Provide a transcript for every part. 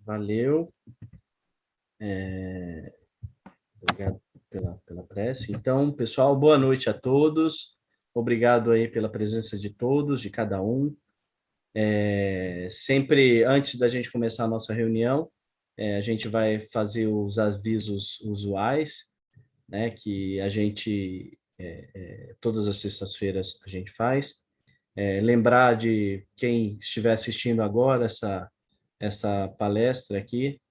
Valeu. Obrigado pela prece. Então, pessoal, boa noite a todos. Obrigado aí pela presença de todos, de cada um. Sempre antes da gente começar a nossa reunião, a gente vai fazer os avisos usuais, né, que a gente, todas as sextas-feiras a gente faz. Lembrar de quem estiver assistindo agora essa palestra aqui,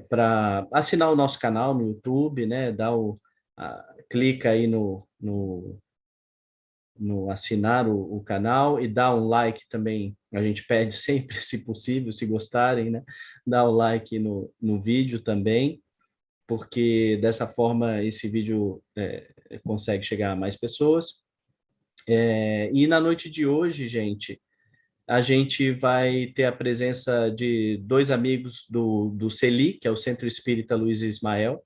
para assinar o nosso canal no YouTube, né? Clica aí no assinar o canal e dá um like também. A gente pede sempre, se possível, se gostarem, né? Dá o like no vídeo também, porque dessa forma esse vídeo consegue chegar a mais pessoas. E na noite de hoje, gente, a gente vai ter a presença de dois amigos do CELI, que é o Centro Espírita Luiz Ismael,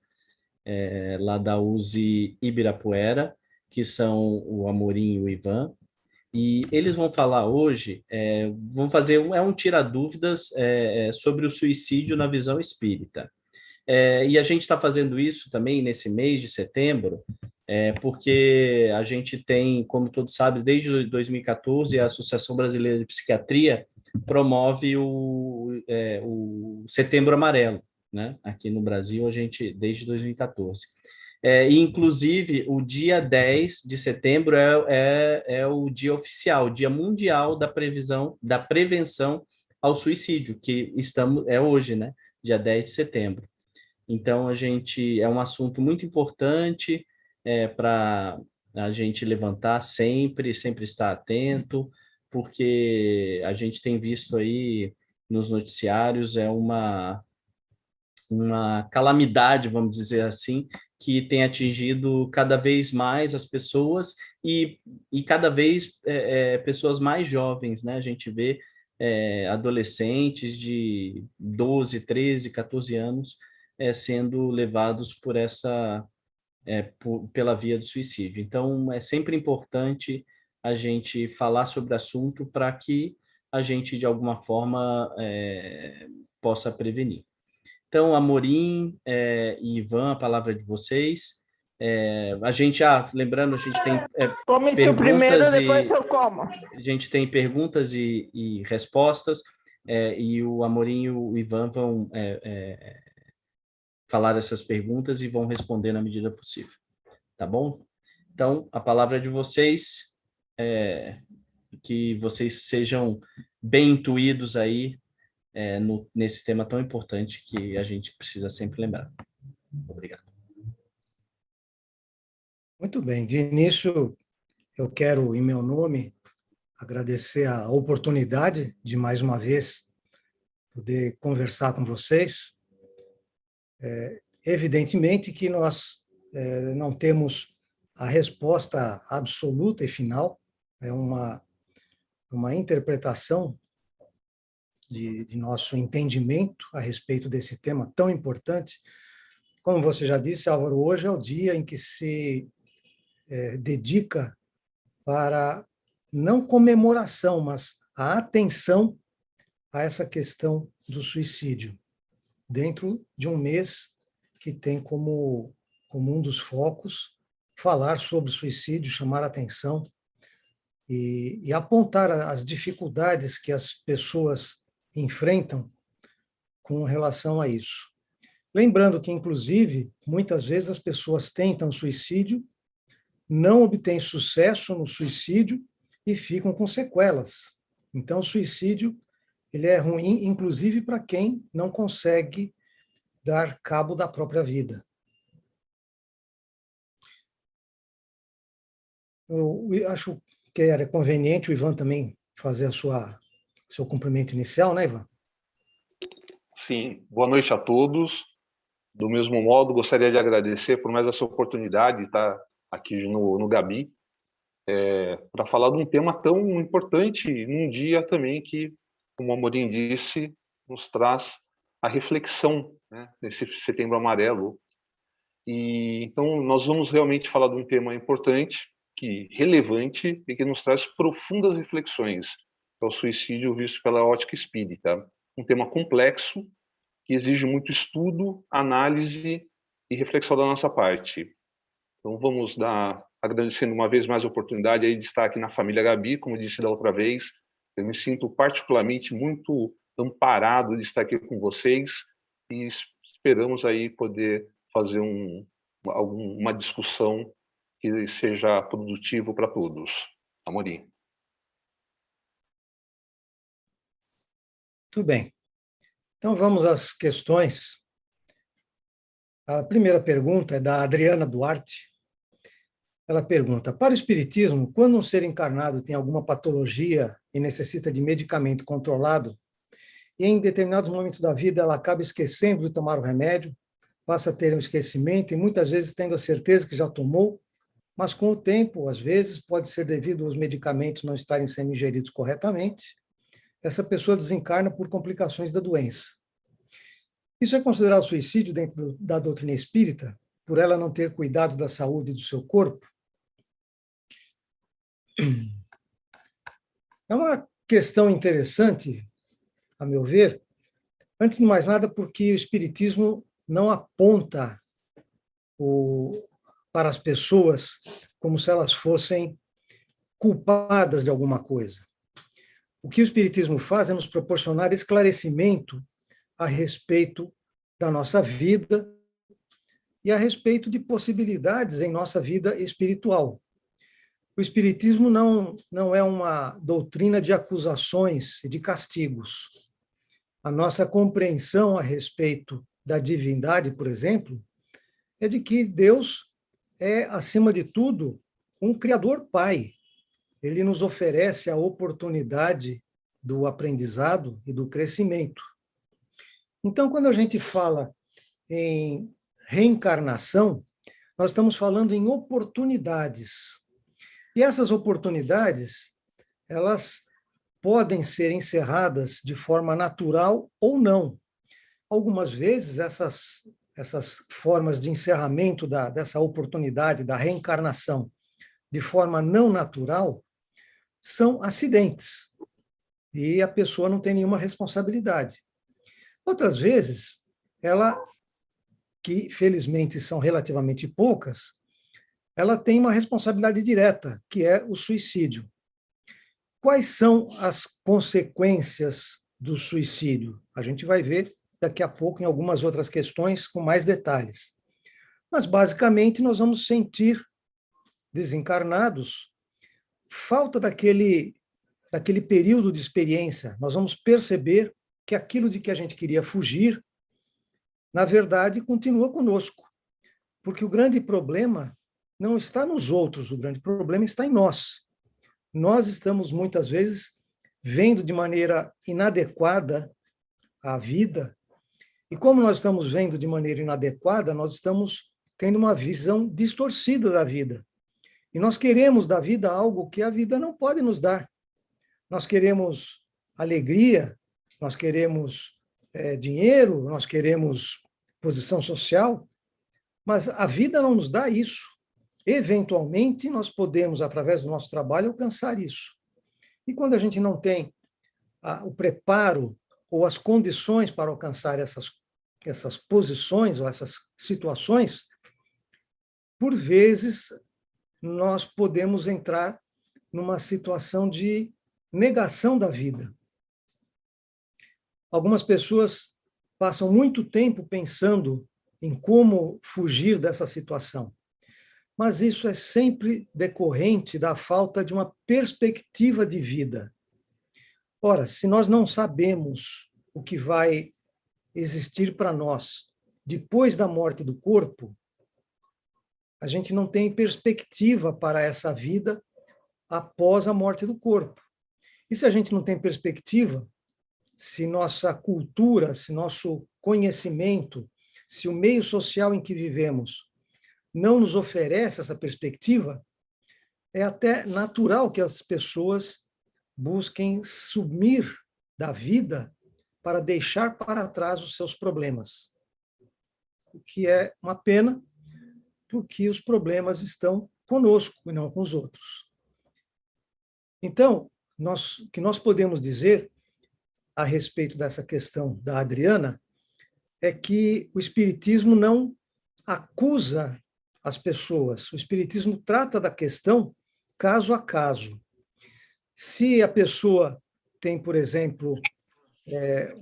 lá da USE Ibirapuera, que são o Amorim e o Ivan. E eles vão falar hoje, vão fazer um tira-dúvidas sobre o suicídio na visão espírita. E a gente está fazendo isso também nesse mês de setembro, porque a gente tem, como todos sabem, desde 2014, a Associação Brasileira de Psiquiatria promove o Setembro Amarelo, né? Aqui no Brasil, a gente, desde 2014. E, inclusive, o dia 10 de setembro é o dia oficial, o Dia Mundial da Prevenção ao Suicídio, que é hoje, né? Dia 10 de setembro. Então, é um assunto muito importante para a gente levantar sempre estar atento, porque a gente tem visto aí nos noticiários uma calamidade, vamos dizer assim, que tem atingido cada vez mais as pessoas e cada vez pessoas mais jovens, né? A gente vê adolescentes de 12, 13, 14 anos sendo levados pela via do suicídio. Então, é sempre importante a gente falar sobre o assunto para que a gente, de alguma forma, possa prevenir. Então, Amorim e Ivan, a palavra é de vocês. Lembrando, a gente tem Come tu primeiro, depois eu como. A gente tem perguntas e respostas, e o Amorim e o Ivan vão falar essas perguntas e vão responder na medida possível. Tá bom? Então, a palavra é de vocês, que vocês sejam bem intuídos aí nesse tema tão importante que a gente precisa sempre lembrar. Obrigado. Muito bem. De início, eu quero, em meu nome, agradecer a oportunidade de, mais uma vez, poder conversar com vocês. Evidentemente que nós não temos a resposta absoluta e final, é uma interpretação de nosso entendimento a respeito desse tema tão importante. Como você já disse, Álvaro, hoje é o dia em que se dedica para, não comemoração, mas a atenção a essa questão do suicídio, dentro de um mês que tem como um dos focos falar sobre suicídio, chamar a atenção e apontar as dificuldades que as pessoas enfrentam com relação a isso. Lembrando que, inclusive, muitas vezes as pessoas tentam suicídio, não obtêm sucesso no suicídio e ficam com sequelas. Então, o suicídio ele é ruim, inclusive, para quem não consegue dar cabo da própria vida. Eu acho que era conveniente o Ivan também fazer seu cumprimento inicial, né, Ivan? Sim, boa noite a todos. Do mesmo modo, gostaria de agradecer por mais essa oportunidade de estar aqui no Gabi, para falar de um tema tão importante num dia também que, como a Amorim disse, nos traz a reflexão, né, nesse Setembro Amarelo. E então nós vamos realmente falar de um tema importante, relevante e que nos traz profundas reflexões, que é o suicídio visto pela ótica espírita. um tema complexo que exige muito estudo, análise e reflexão da nossa parte. Então, vamos agradecendo uma vez mais a oportunidade aí de estar aqui na família Gabi, como disse da outra vez. Eu me sinto particularmente muito amparado de estar aqui com vocês e esperamos aí poder fazer uma discussão que seja produtivo para todos. Amorim. Muito bem. Então, vamos às questões. A primeira pergunta é da Adriana Duarte. Ela pergunta: para o espiritismo, quando um ser encarnado tem alguma patologia e necessita de medicamento controlado, e em determinados momentos da vida ela acaba esquecendo de tomar o remédio, passa a ter um esquecimento e muitas vezes tendo a certeza que já tomou, mas com o tempo, às vezes, pode ser devido aos medicamentos não estarem sendo ingeridos corretamente, essa pessoa desencarna por complicações da doença. Isso é considerado suicídio dentro da doutrina espírita, por ela não ter cuidado da saúde do seu corpo? É uma questão interessante, a meu ver, antes de mais nada, porque o espiritismo não aponta para as pessoas como se elas fossem culpadas de alguma coisa. O que o espiritismo faz é nos proporcionar esclarecimento a respeito da nossa vida e a respeito de possibilidades em nossa vida espiritual. O espiritismo não é uma doutrina de acusações e de castigos. A nossa compreensão a respeito da divindade, por exemplo, é de que Deus é, acima de tudo, um Criador Pai. Ele nos oferece a oportunidade do aprendizado e do crescimento. Então, quando a gente fala em reencarnação, nós estamos falando em oportunidades. E essas oportunidades, elas podem ser encerradas de forma natural ou não. Algumas vezes, essas formas de encerramento dessa oportunidade, da reencarnação, de forma não natural, são acidentes. E a pessoa não tem nenhuma responsabilidade. Outras vezes, que felizmente são relativamente poucas, ela tem uma responsabilidade direta, que é o suicídio. Quais são as consequências do suicídio? A gente vai ver daqui a pouco em algumas outras questões com mais detalhes. Mas, basicamente, nós vamos sentir, desencarnados, falta daquele período de experiência. Nós vamos perceber que aquilo de que a gente queria fugir, na verdade, continua conosco. Porque o grande problema não está nos outros, o grande problema está em nós. Nós estamos, muitas vezes, vendo de maneira inadequada a vida, e como nós estamos vendo de maneira inadequada, nós estamos tendo uma visão distorcida da vida. E nós queremos da vida algo que a vida não pode nos dar. Nós queremos alegria, nós queremos dinheiro, nós queremos posição social, mas a vida não nos dá isso. Eventualmente, nós podemos, através do nosso trabalho, alcançar isso. E quando a gente não tem o preparo ou as condições para alcançar essas posições ou essas situações, por vezes, nós podemos entrar numa situação de negação da vida. Algumas pessoas passam muito tempo pensando em como fugir dessa situação. Mas isso é sempre decorrente da falta de uma perspectiva de vida. Ora, se nós não sabemos o que vai existir para nós depois da morte do corpo, a gente não tem perspectiva para essa vida após a morte do corpo. E se a gente não tem perspectiva, se nossa cultura, se nosso conhecimento, se o meio social em que vivemos não nos oferece essa perspectiva, é até natural que as pessoas busquem sumir da vida para deixar para trás os seus problemas. O que é uma pena, porque os problemas estão conosco e não com os outros. Então, o que nós podemos dizer a respeito dessa questão da Adriana é que o Espiritismo não acusa as pessoas. O Espiritismo trata da questão caso a caso. Se a pessoa tem, por exemplo,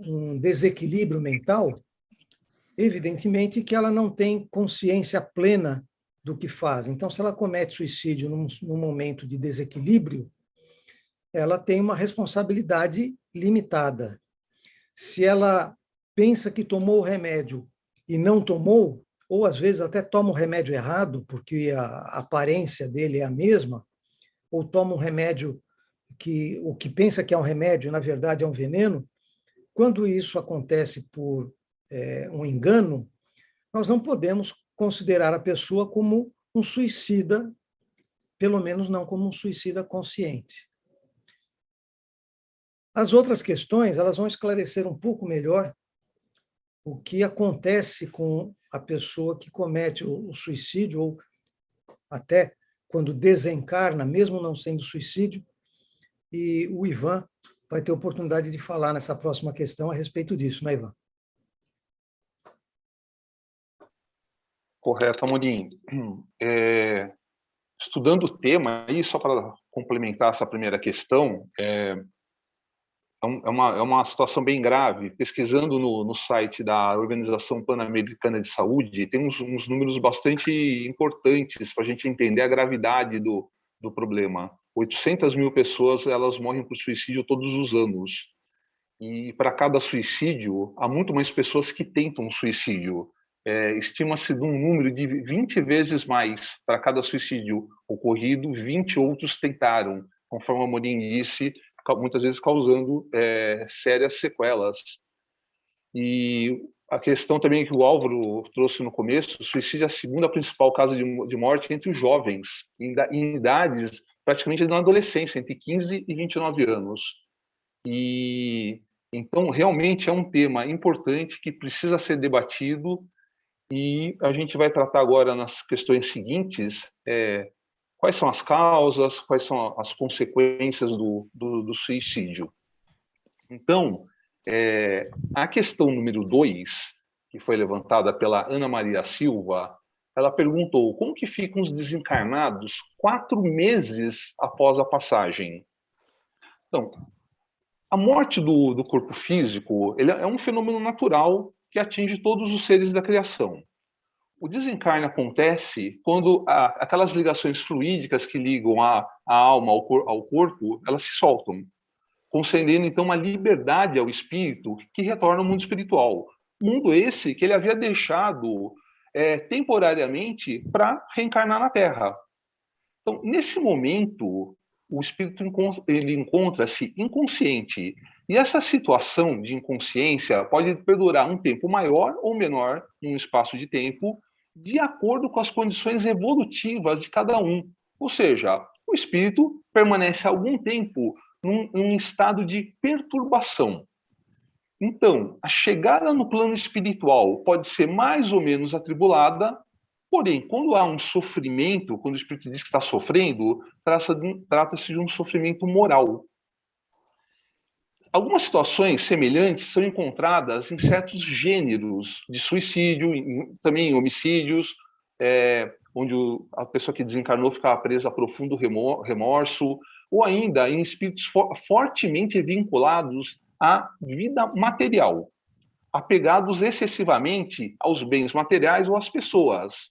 um desequilíbrio mental, evidentemente que ela não tem consciência plena do que faz. Então, se ela comete suicídio num momento de desequilíbrio, ela tem uma responsabilidade limitada. Se ela pensa que tomou o remédio e não tomou, ou às vezes até toma o remédio errado, porque a aparência dele é a mesma, ou toma um remédio que o que pensa que é um remédio, na verdade é um veneno, quando isso acontece por um engano, nós não podemos considerar a pessoa como um suicida, pelo menos não como um suicida consciente. As outras questões, elas vão esclarecer um pouco melhor o que acontece com a pessoa que comete o suicídio, ou até quando desencarna, mesmo não sendo suicídio, e o Ivan vai ter oportunidade de falar nessa próxima questão a respeito disso, né, Ivan? Correto, Amorim. Estudando o tema, aí, só para complementar essa primeira questão, é uma situação bem grave. Pesquisando no site da Organização Pan-Americana de Saúde, tem uns números bastante importantes para a gente entender a gravidade do problema. 800 mil pessoas elas morrem por suicídio todos os anos. E para cada suicídio, há muito mais pessoas que tentam suicídio. Estima-se de um número de 20 vezes mais para cada suicídio ocorrido, 20 outros tentaram, conforme a Amorim disse, muitas vezes causando sérias sequelas. E a questão também que o Álvaro trouxe no começo, o suicídio é a segunda principal causa de morte entre os jovens, em idades praticamente na adolescência, entre 15 e 29 anos. E então, realmente é um tema importante que precisa ser debatido, e a gente vai tratar agora nas questões seguintes quais são as causas, quais são as consequências do suicídio. Então, a questão número 2, que foi levantada pela Ana Maria Silva, ela perguntou como que ficam os desencarnados 4 meses após a passagem. Então, a morte do corpo físico ele é um fenômeno natural que atinge todos os seres da criação. O desencarne acontece quando aquelas ligações fluídicas que ligam a alma ao corpo, elas se soltam, concedendo então uma liberdade ao espírito que retorna ao mundo espiritual. Mundo esse que ele havia deixado temporariamente para reencarnar na Terra. Então, nesse momento, o espírito ele encontra-se inconsciente. E essa situação de inconsciência pode perdurar um tempo maior ou menor, num espaço de tempo, de acordo com as condições evolutivas de cada um. Ou seja, o espírito permanece algum tempo num estado de perturbação. Então, a chegada no plano espiritual pode ser mais ou menos atribulada, porém, quando há um sofrimento, quando o espírito diz que está sofrendo, trata-se de um sofrimento moral. Algumas situações semelhantes são encontradas em certos gêneros de suicídio, também em homicídios, onde a pessoa que desencarnou ficava presa a profundo remorso, ou ainda em espíritos fortemente vinculados à vida material, apegados excessivamente aos bens materiais ou às pessoas.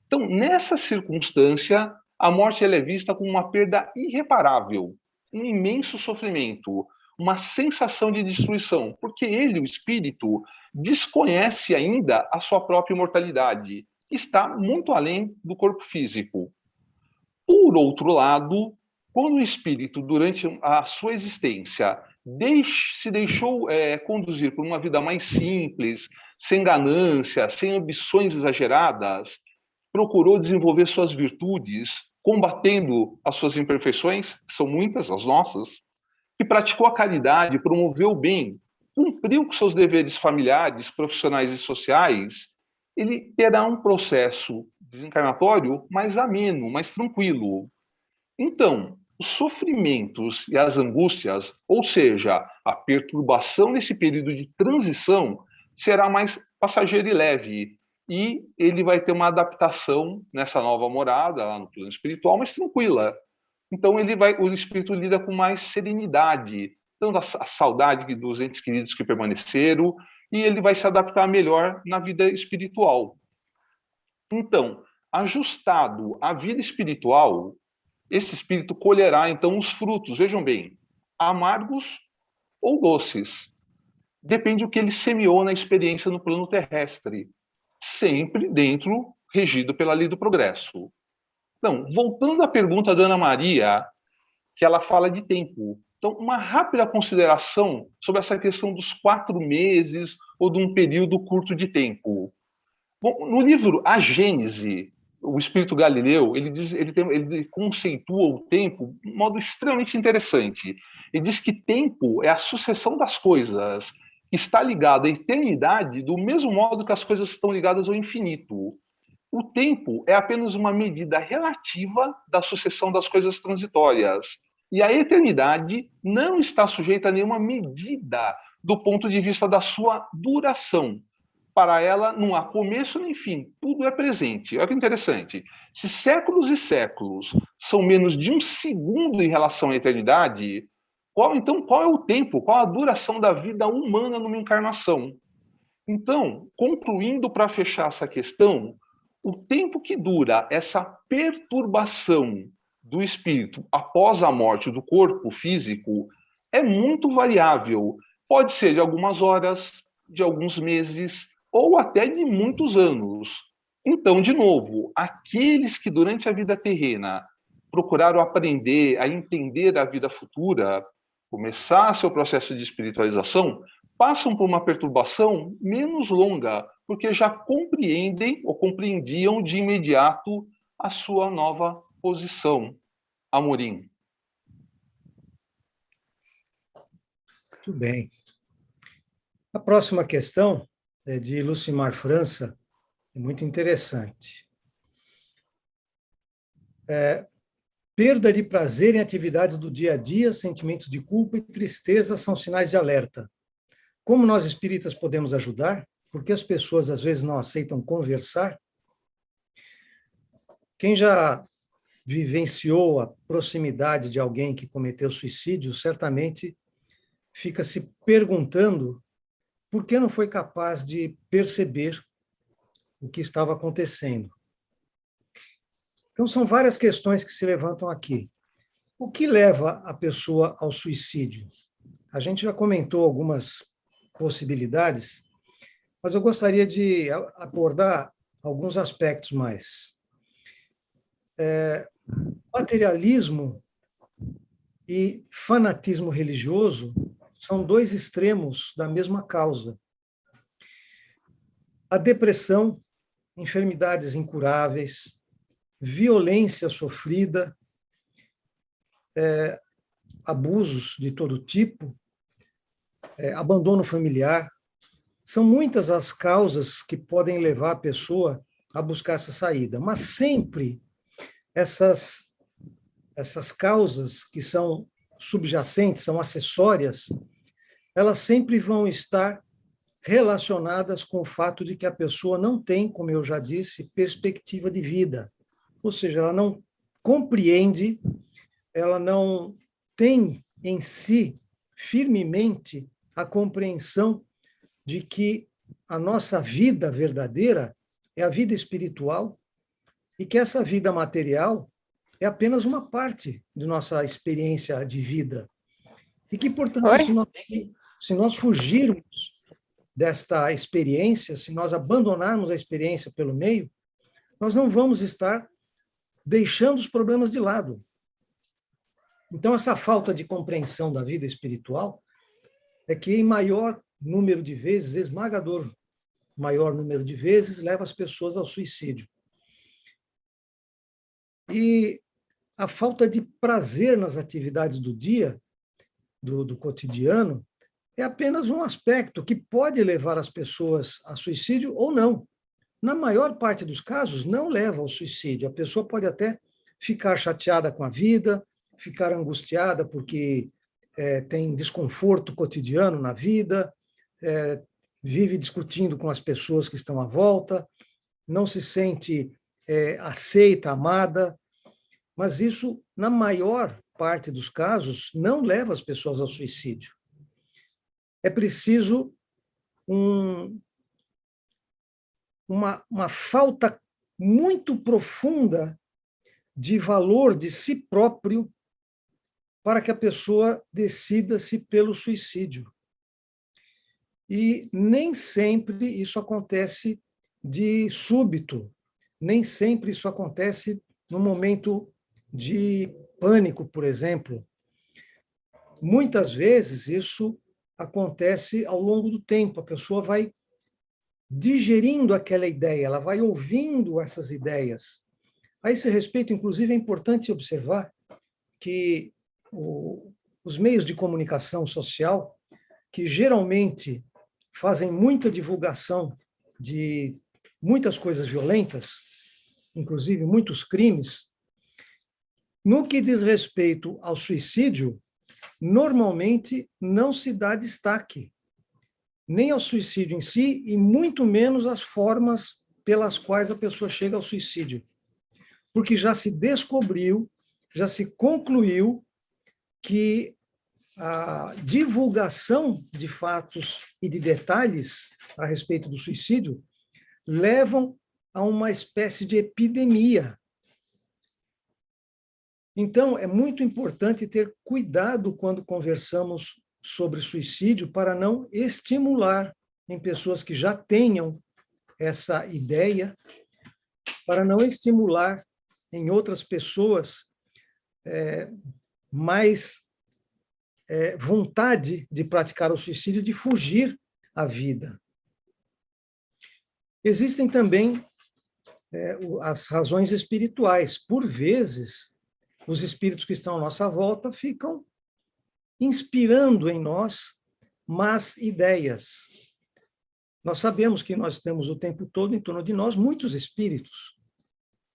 Então, nessa circunstância, a morte ela é vista como uma perda irreparável, um imenso sofrimento, uma sensação de destruição, porque ele, o espírito, desconhece ainda a sua própria imortalidade, que está muito além do corpo físico. Por outro lado, quando o espírito, durante a sua existência, se deixou conduzir por uma vida mais simples, sem ganância, sem ambições exageradas, procurou desenvolver suas virtudes, combatendo as suas imperfeições, que são muitas, as nossas, que praticou a caridade, promoveu o bem, cumpriu com seus deveres familiares, profissionais e sociais, ele terá um processo desencarnatório mais ameno, mais tranquilo. Então, os sofrimentos e as angústias, ou seja, a perturbação nesse período de transição, será mais passageira e leve. E ele vai ter uma adaptação nessa nova morada, lá no plano espiritual, mais tranquila. Então o espírito lida com mais serenidade, tanto a saudade dos entes queridos que permaneceram, e ele vai se adaptar melhor na vida espiritual. Então, ajustado à vida espiritual, esse espírito colherá, então, os frutos, vejam bem, amargos ou doces. Depende do que ele semeou na experiência no plano terrestre, sempre regido pela lei do progresso. Então, voltando à pergunta da Ana Maria, que ela fala de tempo. Então, uma rápida consideração sobre essa questão dos 4 meses ou de um período curto de tempo. Bom, no livro A Gênese, o Espírito Galileu, ele conceitua o tempo de um modo extremamente interessante. Ele diz que tempo é a sucessão das coisas, que está ligada à eternidade do mesmo modo que as coisas estão ligadas ao infinito. O tempo é apenas uma medida relativa da sucessão das coisas transitórias. E a eternidade não está sujeita a nenhuma medida do ponto de vista da sua duração. Para ela, não há começo nem fim, tudo é presente. Olha que interessante. Se séculos e séculos são menos de um segundo em relação à eternidade, qual é o tempo, qual a duração da vida humana numa encarnação? Então, concluindo para fechar essa questão, o tempo que dura essa perturbação do espírito após a morte do corpo físico é muito variável. Pode ser de algumas horas, de alguns meses, ou até de muitos anos. Então, de novo, aqueles que durante a vida terrena procuraram aprender a entender a vida futura, começar seu processo de espiritualização, passam por uma perturbação menos longa, porque já compreendem ou compreendiam de imediato a sua nova posição. Amorim. Muito bem. A próxima questão é de Lucimar França, é muito interessante. Perda de prazer em atividades do dia a dia, sentimentos de culpa e tristeza são sinais de alerta. Como nós espíritas podemos ajudar? Porque as pessoas às vezes não aceitam conversar. Quem já vivenciou a proximidade de alguém que cometeu suicídio, certamente fica se perguntando por que não foi capaz de perceber o que estava acontecendo. Então, são várias questões que se levantam aqui. O que leva a pessoa ao suicídio? A gente já comentou algumas possibilidades, mas eu gostaria de abordar alguns aspectos mais. Materialismo e fanatismo religioso são 2 extremos da mesma causa. A depressão, enfermidades incuráveis, violência sofrida, abusos de todo tipo, abandono familiar, são muitas as causas que podem levar a pessoa a buscar essa saída, mas sempre essas causas que são subjacentes, são acessórias, elas sempre vão estar relacionadas com o fato de que a pessoa não tem, como eu já disse, perspectiva de vida. Ou seja, ela não compreende, ela não tem em si firmemente a compreensão de que a nossa vida verdadeira é a vida espiritual e que essa vida material é apenas uma parte de nossa experiência de vida. E que, portanto, se nós fugirmos desta experiência, se nós abandonarmos a experiência pelo meio, nós não vamos estar deixando os problemas de lado. Então, essa falta de compreensão da vida espiritual é que, em maior número de vezes, esmagador maior número de vezes, leva as pessoas ao suicídio. E a falta de prazer nas atividades do dia, do cotidiano, é apenas um aspecto que pode levar as pessoas a suicídio ou não. Na maior parte dos casos, não leva ao suicídio. A pessoa pode até ficar chateada com a vida, ficar angustiada porque tem desconforto cotidiano na vida, vive discutindo com as pessoas que estão à volta, não se sente aceita, amada, mas isso, na maior parte dos casos, não leva as pessoas ao suicídio. É preciso uma falta muito profunda de valor de si próprio para que a pessoa decida-se pelo suicídio. E nem sempre isso acontece de súbito, nem sempre isso acontece no momento de pânico, por exemplo. Muitas vezes isso acontece ao longo do tempo, a pessoa vai digerindo aquela ideia, ela vai ouvindo essas ideias. A esse respeito, inclusive, é importante observar que os meios de comunicação social, que geralmente fazem muita divulgação de muitas coisas violentas, inclusive muitos crimes, no que diz respeito ao suicídio, normalmente não se dá destaque, nem ao suicídio em si, e muito menos às formas pelas quais a pessoa chega ao suicídio. Porque já se descobriu, já se concluiu que a divulgação de fatos e de detalhes a respeito do suicídio levam a uma espécie de epidemia. Então, é muito importante ter cuidado quando conversamos sobre suicídio para não estimular em pessoas que já tenham essa ideia, para não estimular em outras pessoas mais vontade de praticar o suicídio, de fugir à vida. Existem também as razões espirituais. Por vezes, os espíritos que estão à nossa volta ficam inspirando em nós más ideias. Nós sabemos que nós temos o tempo todo em torno de nós muitos espíritos.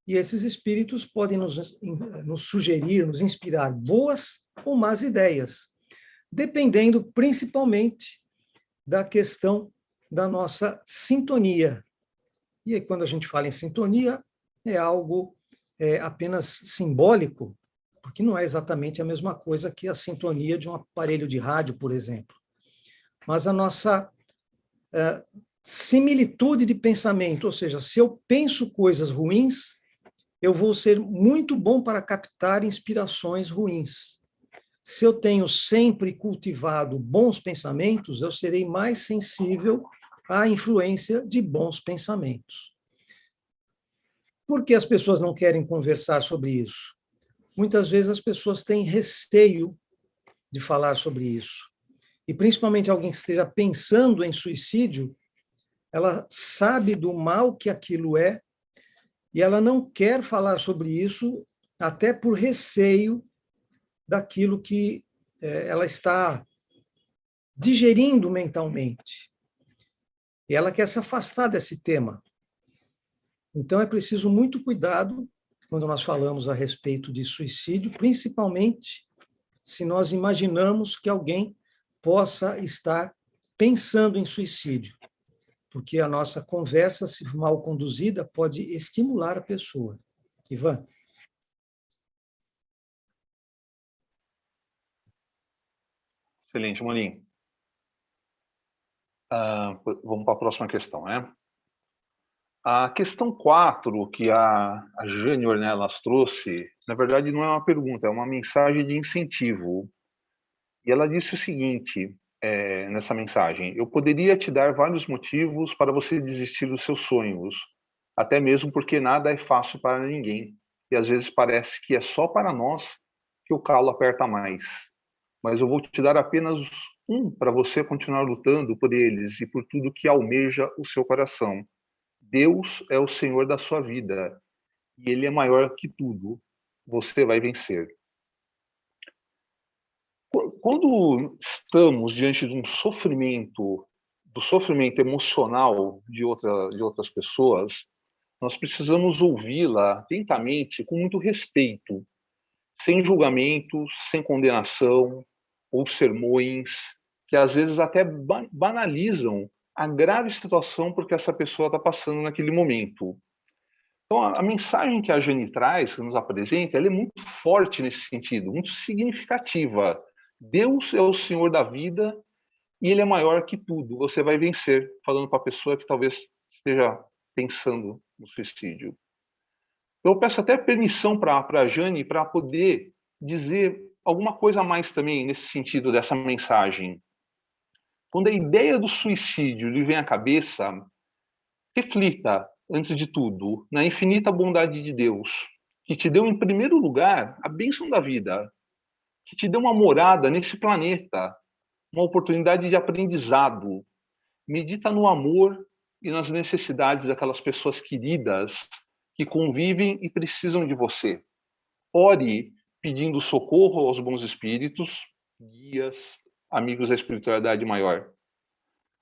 E esses espíritos podem nos sugerir, nos inspirar boas ou más ideias, dependendo principalmente da questão da nossa sintonia. E aí, quando a gente fala em sintonia, é algo apenas simbólico, porque não é exatamente a mesma coisa que a sintonia de um aparelho de rádio, por exemplo. Mas a nossa similitude de pensamento, ou seja, se eu penso coisas ruins, eu vou ser muito bom para captar inspirações ruins. Se eu tenho sempre cultivado bons pensamentos, eu serei mais sensível à influência de bons pensamentos. Por que as pessoas não querem conversar sobre isso? Muitas vezes as pessoas têm receio de falar sobre isso. E principalmente alguém que esteja pensando em suicídio, ela sabe do mal que aquilo é e ela não quer falar sobre isso, até por receio daquilo que ela está digerindo mentalmente. E ela quer se afastar desse tema. Então, é preciso muito cuidado quando nós falamos a respeito de suicídio, principalmente se nós imaginamos que alguém possa estar pensando em suicídio, porque a nossa conversa, se mal conduzida, pode estimular a pessoa. Ivan? Excelente, Molim. Vamos para a próxima questão, né? A questão 4, que a Jane Ornelas trouxe, na verdade não é uma pergunta, é uma mensagem de incentivo. E ela disse o seguinte, nessa mensagem: eu poderia te dar vários motivos para você desistir dos seus sonhos, até mesmo porque nada é fácil para ninguém, e às vezes parece que é só para nós que o calo aperta mais. Mas eu vou te dar apenas um para você continuar lutando por eles e por tudo que almeja o seu coração. Deus é o Senhor da sua vida e Ele é maior que tudo. Você vai vencer. Quando estamos diante de um sofrimento, do sofrimento emocional de outras pessoas, nós precisamos ouvi-la atentamente, com muito respeito, sem julgamento, sem condenação, ou sermões, que às vezes até banalizam a grave situação porque essa pessoa está passando naquele momento. Então, a mensagem que a Jane traz, que nos apresenta, ela é muito forte nesse sentido, muito significativa. Deus é o Senhor da vida e Ele é maior que tudo. Você vai vencer, falando para a pessoa que talvez esteja pensando no suicídio. Eu peço até permissão para a Jane para poder dizer alguma coisa a mais também nesse sentido dessa mensagem. Quando a ideia do suicídio lhe vem à cabeça, reflita, antes de tudo, na infinita bondade de Deus, que te deu, em primeiro lugar, a bênção da vida, que te deu uma morada nesse planeta, uma oportunidade de aprendizado. Medita no amor e nas necessidades daquelas pessoas queridas que convivem e precisam de você. Ore pedindo socorro aos bons espíritos, guias, amigos da espiritualidade maior.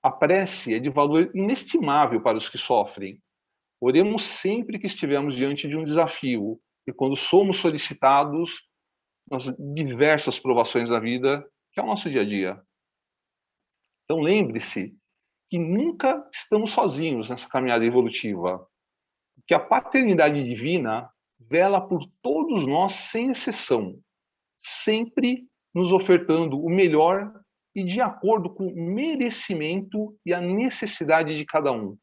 A prece é de valor inestimável para os que sofrem. Oremos sempre que estivermos diante de um desafio e quando somos solicitados nas diversas provações da vida, que é o nosso dia a dia. Então lembre-se que nunca estamos sozinhos nessa caminhada evolutiva, que a paternidade divina vela por todos nós sem exceção, sempre nos ofertando o melhor e de acordo com o merecimento e a necessidade de cada um.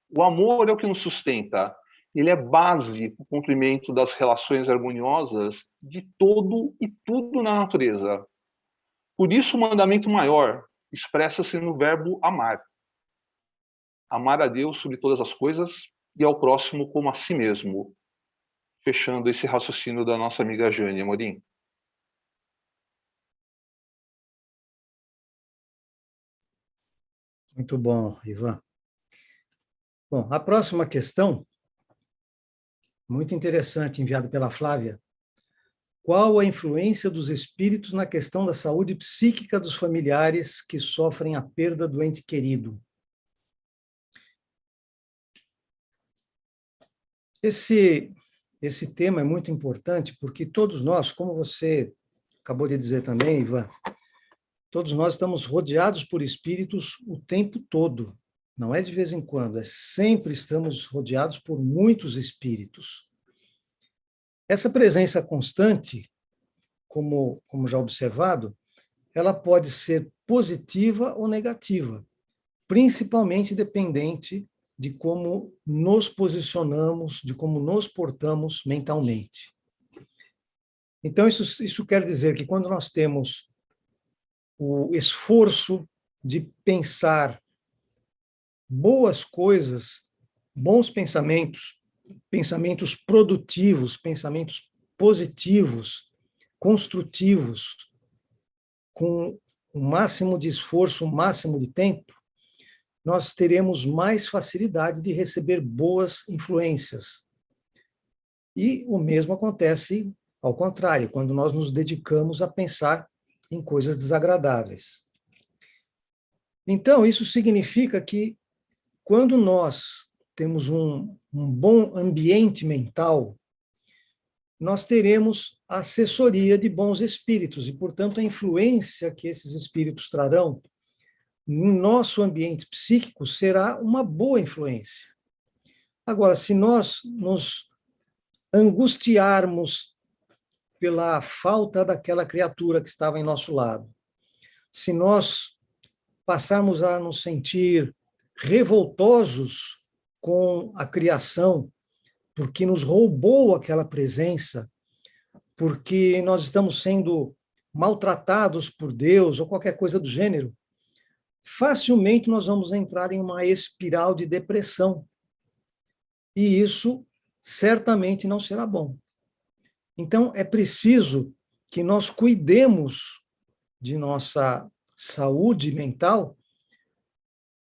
O amor é o que nos sustenta. Ele é base para o cumprimento das relações harmoniosas de todo e tudo na natureza. Por isso, o mandamento maior expressa-se no verbo amar. Amar a Deus sobre todas as coisas e ao próximo como a si mesmo. Fechando esse raciocínio da nossa amiga Jane Amorim. Muito bom, Ivan. Bom, a próxima questão, muito interessante, enviada pela Flávia. Qual a influência dos espíritos na questão da saúde psíquica dos familiares que sofrem a perda do ente querido? Esse tema é muito importante porque todos nós, como você acabou de dizer também, Ivan, todos nós estamos rodeados por espíritos o tempo todo. Não é de vez em quando, é sempre estamos rodeados por muitos espíritos. Essa presença constante, como já observado, ela pode ser positiva ou negativa, principalmente dependente de como nos posicionamos, de como nos portamos mentalmente. Então, isso quer dizer que quando nós temos o esforço de pensar boas coisas, bons pensamentos, pensamentos produtivos, pensamentos positivos, construtivos, com o máximo de esforço, o máximo de tempo, nós teremos mais facilidade de receber boas influências. E o mesmo acontece ao contrário, quando nós nos dedicamos a pensar em coisas desagradáveis. Então, isso significa que quando nós temos um bom ambiente mental, nós teremos assessoria de bons espíritos e, portanto, a influência que esses espíritos trarão no nosso ambiente psíquico será uma boa influência. Agora, se nós nos angustiarmos pela falta daquela criatura que estava em nosso lado, se nós passarmos a nos sentir revoltosos com a criação, porque nos roubou aquela presença, porque nós estamos sendo maltratados por Deus ou qualquer coisa do gênero, facilmente nós vamos entrar em uma espiral de depressão. E isso certamente não será bom. Então, é preciso que nós cuidemos de nossa saúde mental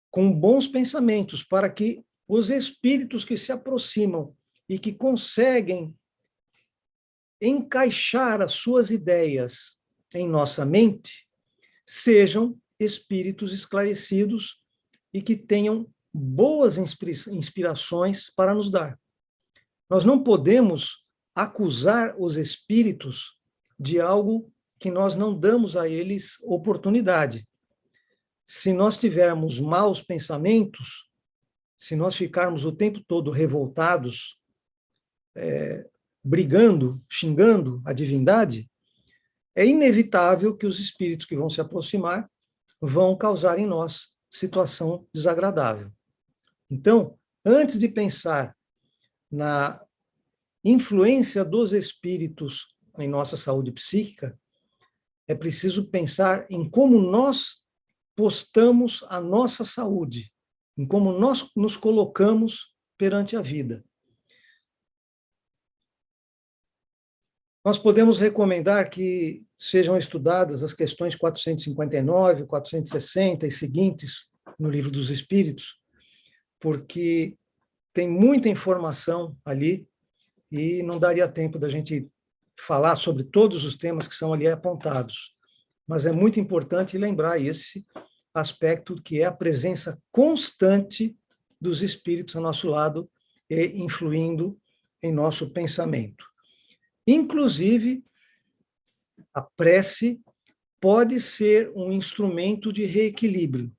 com bons pensamentos, para que os espíritos que se aproximam e que conseguem encaixar as suas ideias em nossa mente sejam espíritos esclarecidos e que tenham boas inspirações para nos dar. Nós não podemos acusar os espíritos de algo que nós não damos a eles oportunidade. Se nós tivermos maus pensamentos, se nós ficarmos o tempo todo revoltados, brigando, xingando a divindade, é inevitável que os espíritos que vão se aproximar vão causar em nós situação desagradável. Então, antes de pensar na influência dos espíritos em nossa saúde psíquica, é preciso pensar em como nós postamos a nossa saúde, em como nós nos colocamos perante a vida. Nós podemos recomendar que sejam estudadas as questões 459, 460 e seguintes no Livro dos Espíritos, porque tem muita informação ali e não daria tempo da gente falar sobre todos os temas que são ali apontados. Mas é muito importante lembrar esse aspecto que é a presença constante dos espíritos ao nosso lado e influindo em nosso pensamento. Inclusive, a prece pode ser um instrumento de reequilíbrio,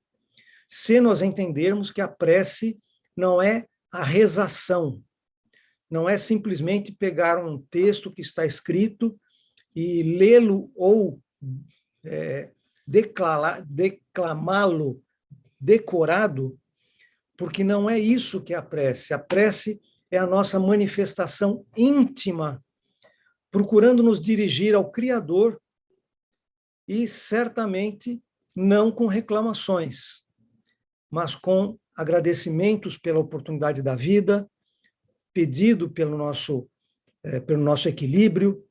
se nós entendermos que a prece não é a rezação, não é simplesmente pegar um texto que está escrito e lê-lo ou declamá-lo decorado, porque não é isso que é a prece. A prece é a nossa manifestação íntima, procurando nos dirigir ao Criador e, certamente, não com reclamações, mas com agradecimentos pela oportunidade da vida, pedido pelo nosso equilíbrio,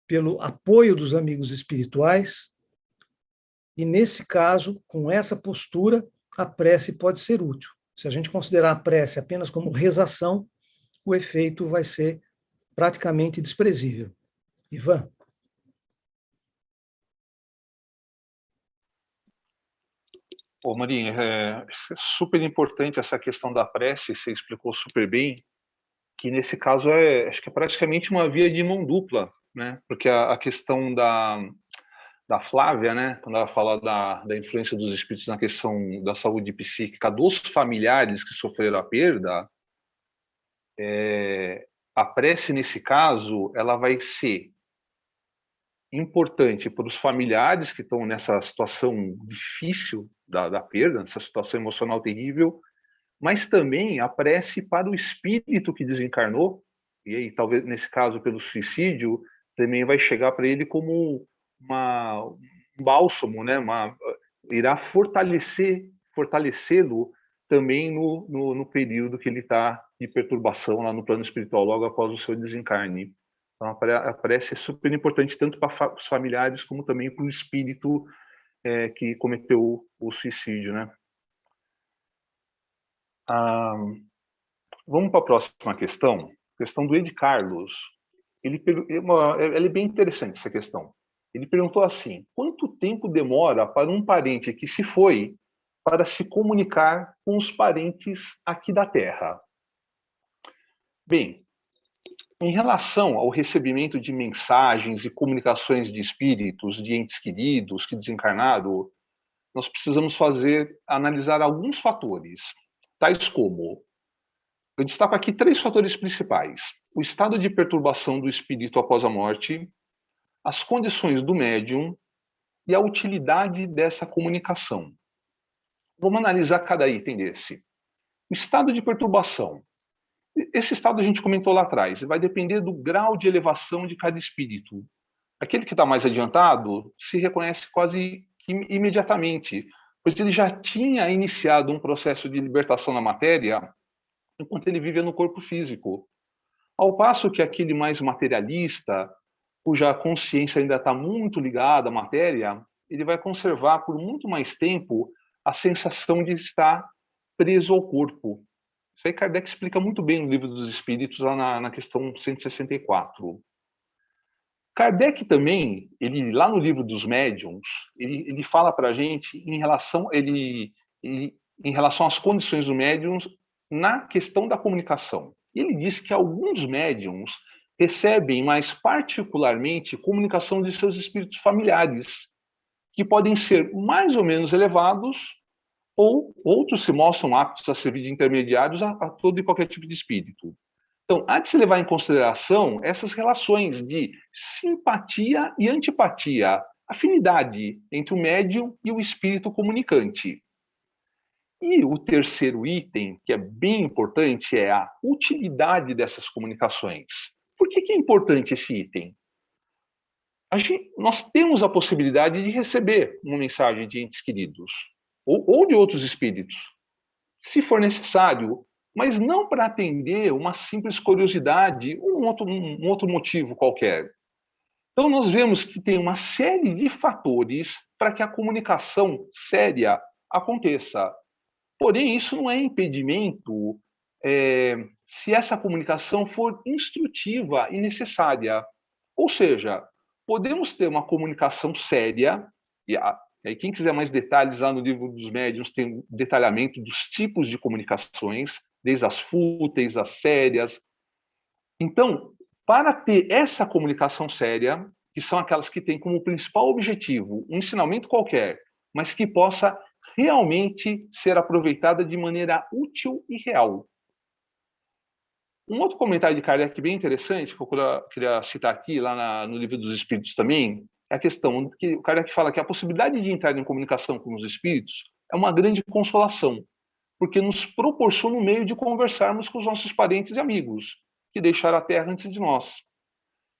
pelo apoio dos amigos espirituais. E, nesse caso, com essa postura, a prece pode ser útil. Se a gente considerar a prece apenas como rezação, o efeito vai ser praticamente desprezível. Ivan? Ô, Marinha, é super importante essa questão da prece, você explicou super bem, que nesse caso acho que é praticamente uma via de mão dupla, né? Porque a questão da Flávia, né, quando ela fala da influência dos espíritos na questão da saúde psíquica dos familiares que sofreram a perda, a prece, nesse caso, ela vai ser importante para os familiares que estão nessa situação difícil da perda, nessa situação emocional terrível, mas também a prece para o espírito que desencarnou, e aí talvez, nesse caso, pelo suicídio, também vai chegar para ele como um bálsamo, né? Irá fortalecê-lo também no período que ele está de perturbação lá no plano espiritual, logo após o seu desencarne. Então, a prece é super importante, tanto para os familiares, como também para o espírito que cometeu o suicídio, né? Vamos para a próxima questão do Ed Carlos. Ela é bem interessante, essa questão. Ele perguntou assim: quanto tempo demora para um parente que se foi para se comunicar com os parentes aqui da Terra? Bem, em relação ao recebimento de mensagens e comunicações de espíritos, de entes queridos que desencarnaram, nós precisamos analisar alguns fatores, tais como: eu destaco aqui 3 fatores principais: o estado de perturbação do espírito após a morte, as condições do médium e a utilidade dessa comunicação. Vamos analisar cada item desse. O estado de perturbação. Esse estado a gente comentou lá atrás, vai depender do grau de elevação de cada espírito. Aquele que está mais adiantado se reconhece quase que imediatamente, pois ele já tinha iniciado um processo de libertação na matéria enquanto ele vivia no corpo físico. Ao passo que aquele mais materialista, cuja consciência ainda está muito ligada à matéria, ele vai conservar por muito mais tempo a sensação de estar preso ao corpo. Isso aí Kardec explica muito bem no Livro dos Espíritos, lá na questão 164. Kardec também, lá no Livro dos Médiuns, ele fala para a gente em relação às condições do médium na questão da comunicação. Ele diz que alguns médiums recebem mais particularmente comunicação de seus espíritos familiares, que podem ser mais ou menos elevados, ou outros se mostram aptos a servir de intermediários a todo e qualquer tipo de espírito. Então, há de se levar em consideração essas relações de simpatia e antipatia, afinidade entre o médium e o espírito comunicante. E o terceiro item, que é bem importante, é a utilidade dessas comunicações. Por que é importante esse item? Nós temos a possibilidade de receber uma mensagem de entes queridos, ou de outros espíritos, se for necessário, mas não para atender uma simples curiosidade ou um outro motivo qualquer. Então, nós vemos que tem uma série de fatores para que a comunicação séria aconteça. Porém, isso não é impedimento se essa comunicação for instrutiva e necessária. Ou seja, podemos ter uma comunicação séria, e aí quem quiser mais detalhes, lá no livro dos médiuns tem detalhamento dos tipos de comunicações, desde as fúteis, as sérias. Então, para ter essa comunicação séria, que são aquelas que têm como principal objetivo um ensinamento qualquer, mas que possa realmente ser aproveitada de maneira útil e real. Um outro comentário de Kardec bem interessante, que eu queria citar aqui, lá no Livro dos Espíritos também, é a questão que o Kardec fala que a possibilidade de entrar em comunicação com os espíritos é uma grande consolação, porque nos proporciona um meio de conversarmos com os nossos parentes e amigos, que deixaram a Terra antes de nós.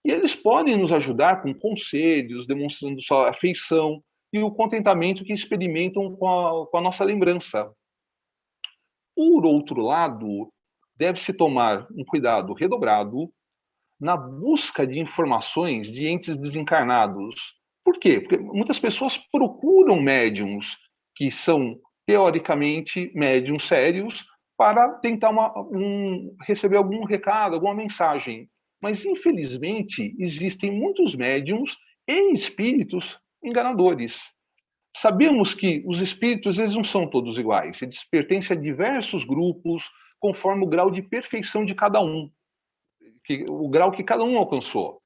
E eles podem nos ajudar com conselhos, demonstrando sua afeição e o contentamento que experimentam com a nossa lembrança. Por outro lado, deve-se tomar um cuidado redobrado na busca de informações de entes desencarnados. Por quê? Porque muitas pessoas procuram médiums que são, teoricamente, médiums sérios para tentar receber algum recado, alguma mensagem. Mas, infelizmente, existem muitos médiums e espíritos enganadores. Sabemos que os espíritos eles não são todos iguais, eles pertencem a diversos grupos, conforme o grau de perfeição de cada um, o grau que cada um alcançou.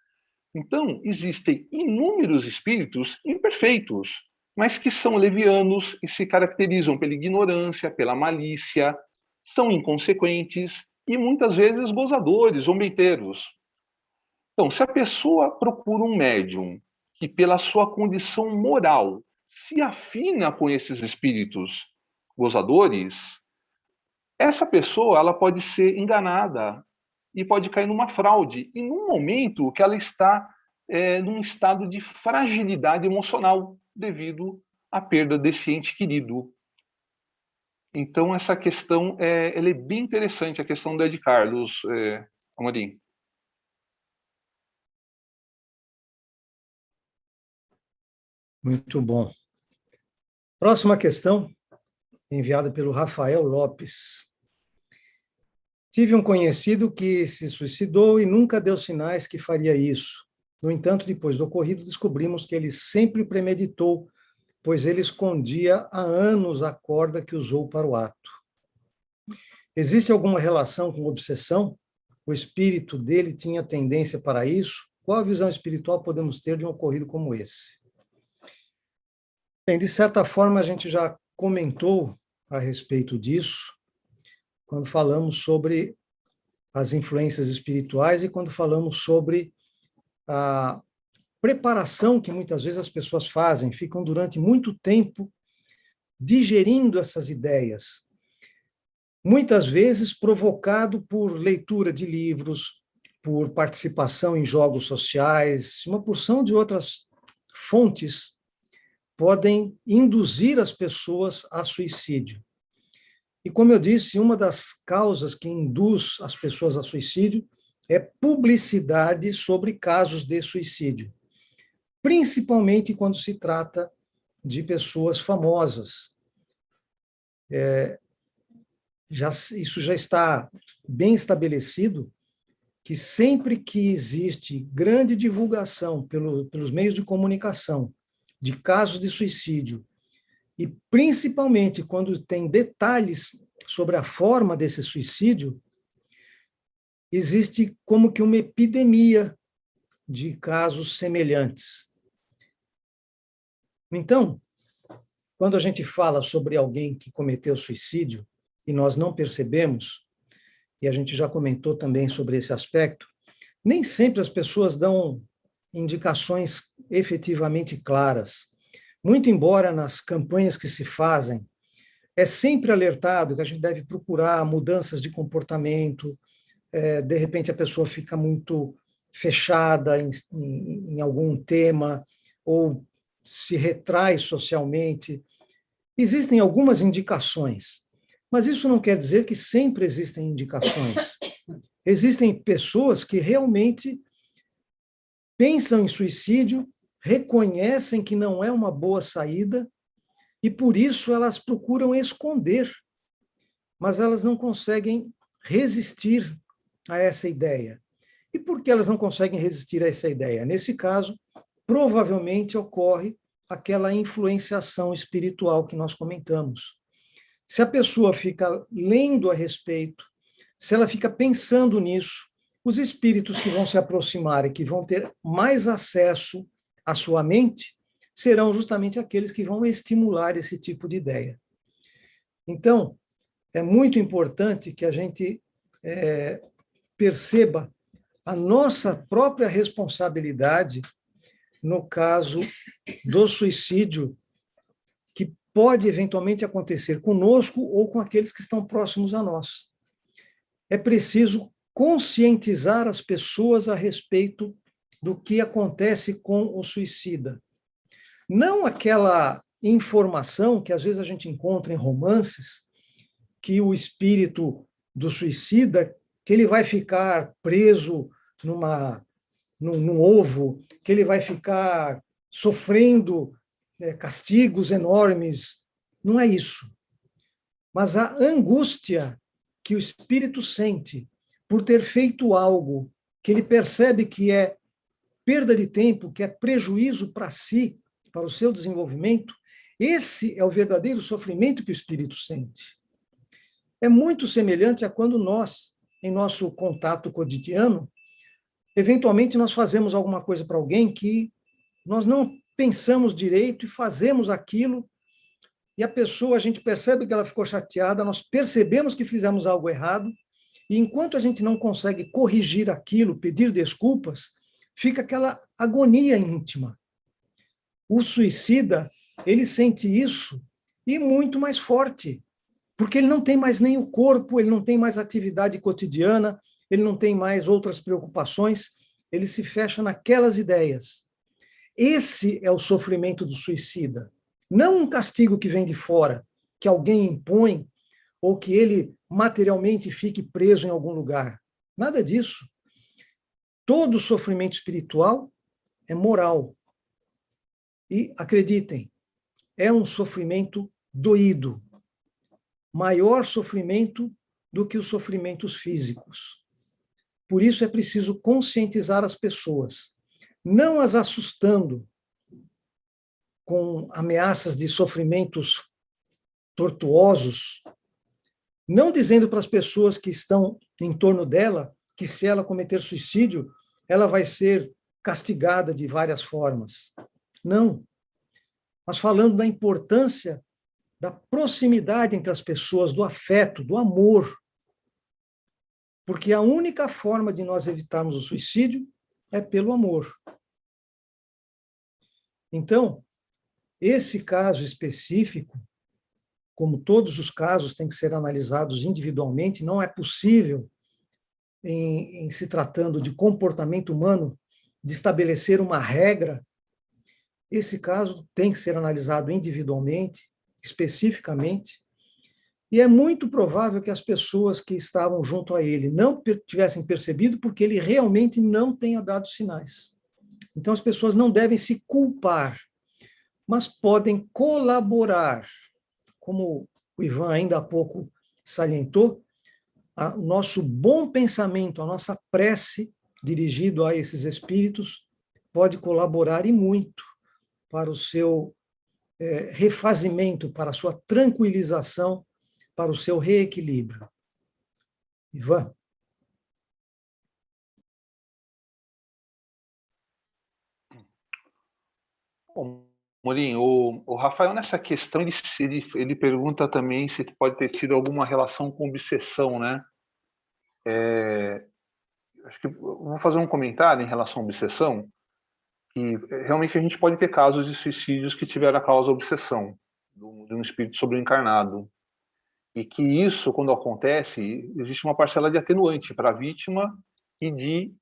Então, existem inúmeros espíritos imperfeitos, mas que são levianos e se caracterizam pela ignorância, pela malícia, são inconsequentes e muitas vezes gozadores, zombeteiros. Então, se a pessoa procura um médium que, pela sua condição moral, se afina com esses espíritos gozadores, essa pessoa ela pode ser enganada e pode cair numa fraude, e num momento que ela está num estado de fragilidade emocional devido à perda desse ente querido. Então, essa questão ela é bem interessante, a questão do Ed Carlos, Amorim. Muito bom. Próxima questão, enviada pelo Rafael Lopes. Tive um conhecido que se suicidou e nunca deu sinais que faria isso. No entanto, depois do ocorrido, descobrimos que ele sempre premeditou, pois ele escondia há anos a corda que usou para o ato. Existe alguma relação com obsessão? O espírito dele tinha tendência para isso? Qual a visão espiritual podemos ter de um ocorrido como esse? Bem, de certa forma, a gente já comentou a respeito disso, quando falamos sobre as influências espirituais e quando falamos sobre a preparação que muitas vezes as pessoas fazem, ficam durante muito tempo digerindo essas ideias, muitas vezes provocado por leitura de livros, por participação em jogos sociais, uma porção de outras fontes podem induzir as pessoas a suicídio. E, como eu disse, uma das causas que induz as pessoas a suicídio é publicidade sobre casos de suicídio, principalmente quando se trata de pessoas famosas. Isso já está bem estabelecido, que sempre que existe grande divulgação pelos meios de comunicação de casos de suicídio, e principalmente quando tem detalhes sobre a forma desse suicídio, existe como que uma epidemia de casos semelhantes. Então, quando a gente fala sobre alguém que cometeu suicídio e nós não percebemos, e a gente já comentou também sobre esse aspecto, nem sempre as pessoas dão indicações efetivamente claras. Muito embora nas campanhas que se fazem, é sempre alertado que a gente deve procurar mudanças de comportamento, de repente a pessoa fica muito fechada em algum tema, ou se retrai socialmente. Existem algumas indicações, mas isso não quer dizer que sempre existem indicações. Existem pessoas que realmente pensam em suicídio, reconhecem que não é uma boa saída, e por isso elas procuram esconder, mas elas não conseguem resistir a essa ideia. E por que elas não conseguem resistir a essa ideia? Nesse caso, provavelmente ocorre aquela influenciação espiritual que nós comentamos. Se a pessoa fica lendo a respeito, se ela fica pensando nisso, os espíritos que vão se aproximar e que vão ter mais acesso à sua mente serão justamente aqueles que vão estimular esse tipo de ideia. Então, é muito importante que a gente perceba a nossa própria responsabilidade no caso do suicídio, que pode eventualmente acontecer conosco ou com aqueles que estão próximos a nós. É preciso conscientizar as pessoas a respeito do que acontece com o suicida. Não aquela informação que às vezes a gente encontra em romances, que o espírito do suicida, que ele vai ficar preso num ovo, que ele vai ficar sofrendo castigos enormes. Não é isso. Mas a angústia que o espírito sente por ter feito algo que ele percebe que é perda de tempo, que é prejuízo para si, para o seu desenvolvimento, esse é o verdadeiro sofrimento que o espírito sente. É muito semelhante a quando nós, em nosso contato cotidiano, eventualmente nós fazemos alguma coisa para alguém que nós não pensamos direito e fazemos aquilo, e a pessoa, a gente percebe que ela ficou chateada, nós percebemos que fizemos algo errado, e enquanto a gente não consegue corrigir aquilo, pedir desculpas, fica aquela agonia íntima. O suicida, ele sente isso e muito mais forte, porque ele não tem mais nem o corpo, ele não tem mais atividade cotidiana, ele não tem mais outras preocupações, ele se fecha naquelas ideias. Esse é o sofrimento do suicida. Não um castigo que vem de fora, que alguém impõe, ou que ele materialmente fique preso em algum lugar. Nada disso. Todo sofrimento espiritual é moral. E, acreditem, é um sofrimento doído. Maior sofrimento do que os sofrimentos físicos. Por isso é preciso conscientizar as pessoas, não as assustando com ameaças de sofrimentos tortuosos, não dizendo para as pessoas que estão em torno dela que se ela cometer suicídio, ela vai ser castigada de várias formas. Não. Mas falando da importância da proximidade entre as pessoas, do afeto, do amor. Porque a única forma de nós evitarmos o suicídio é pelo amor. Então, esse caso específico, como todos os casos têm que ser analisados individualmente, não é possível, em se tratando de comportamento humano, de estabelecer uma regra. Esse caso tem que ser analisado individualmente, especificamente, e é muito provável que as pessoas que estavam junto a ele não tivessem percebido, porque ele realmente não tenha dado sinais. Então, as pessoas não devem se culpar, mas podem colaborar, como o Ivan ainda há pouco salientou, o nosso bom pensamento, a nossa prece dirigido a esses espíritos pode colaborar e muito para o seu refazimento, para a sua tranquilização, para o seu reequilíbrio. Ivan? Bom, Morim, o Rafael, nessa questão, ele pergunta também se pode ter tido alguma relação com obsessão, né? Acho que vou fazer um comentário em relação à obsessão, que realmente a gente pode ter casos de suicídios que tiveram a causa obsessão, de um espírito sobreencarnado. E que isso, quando acontece, existe uma parcela de atenuante para a vítima e de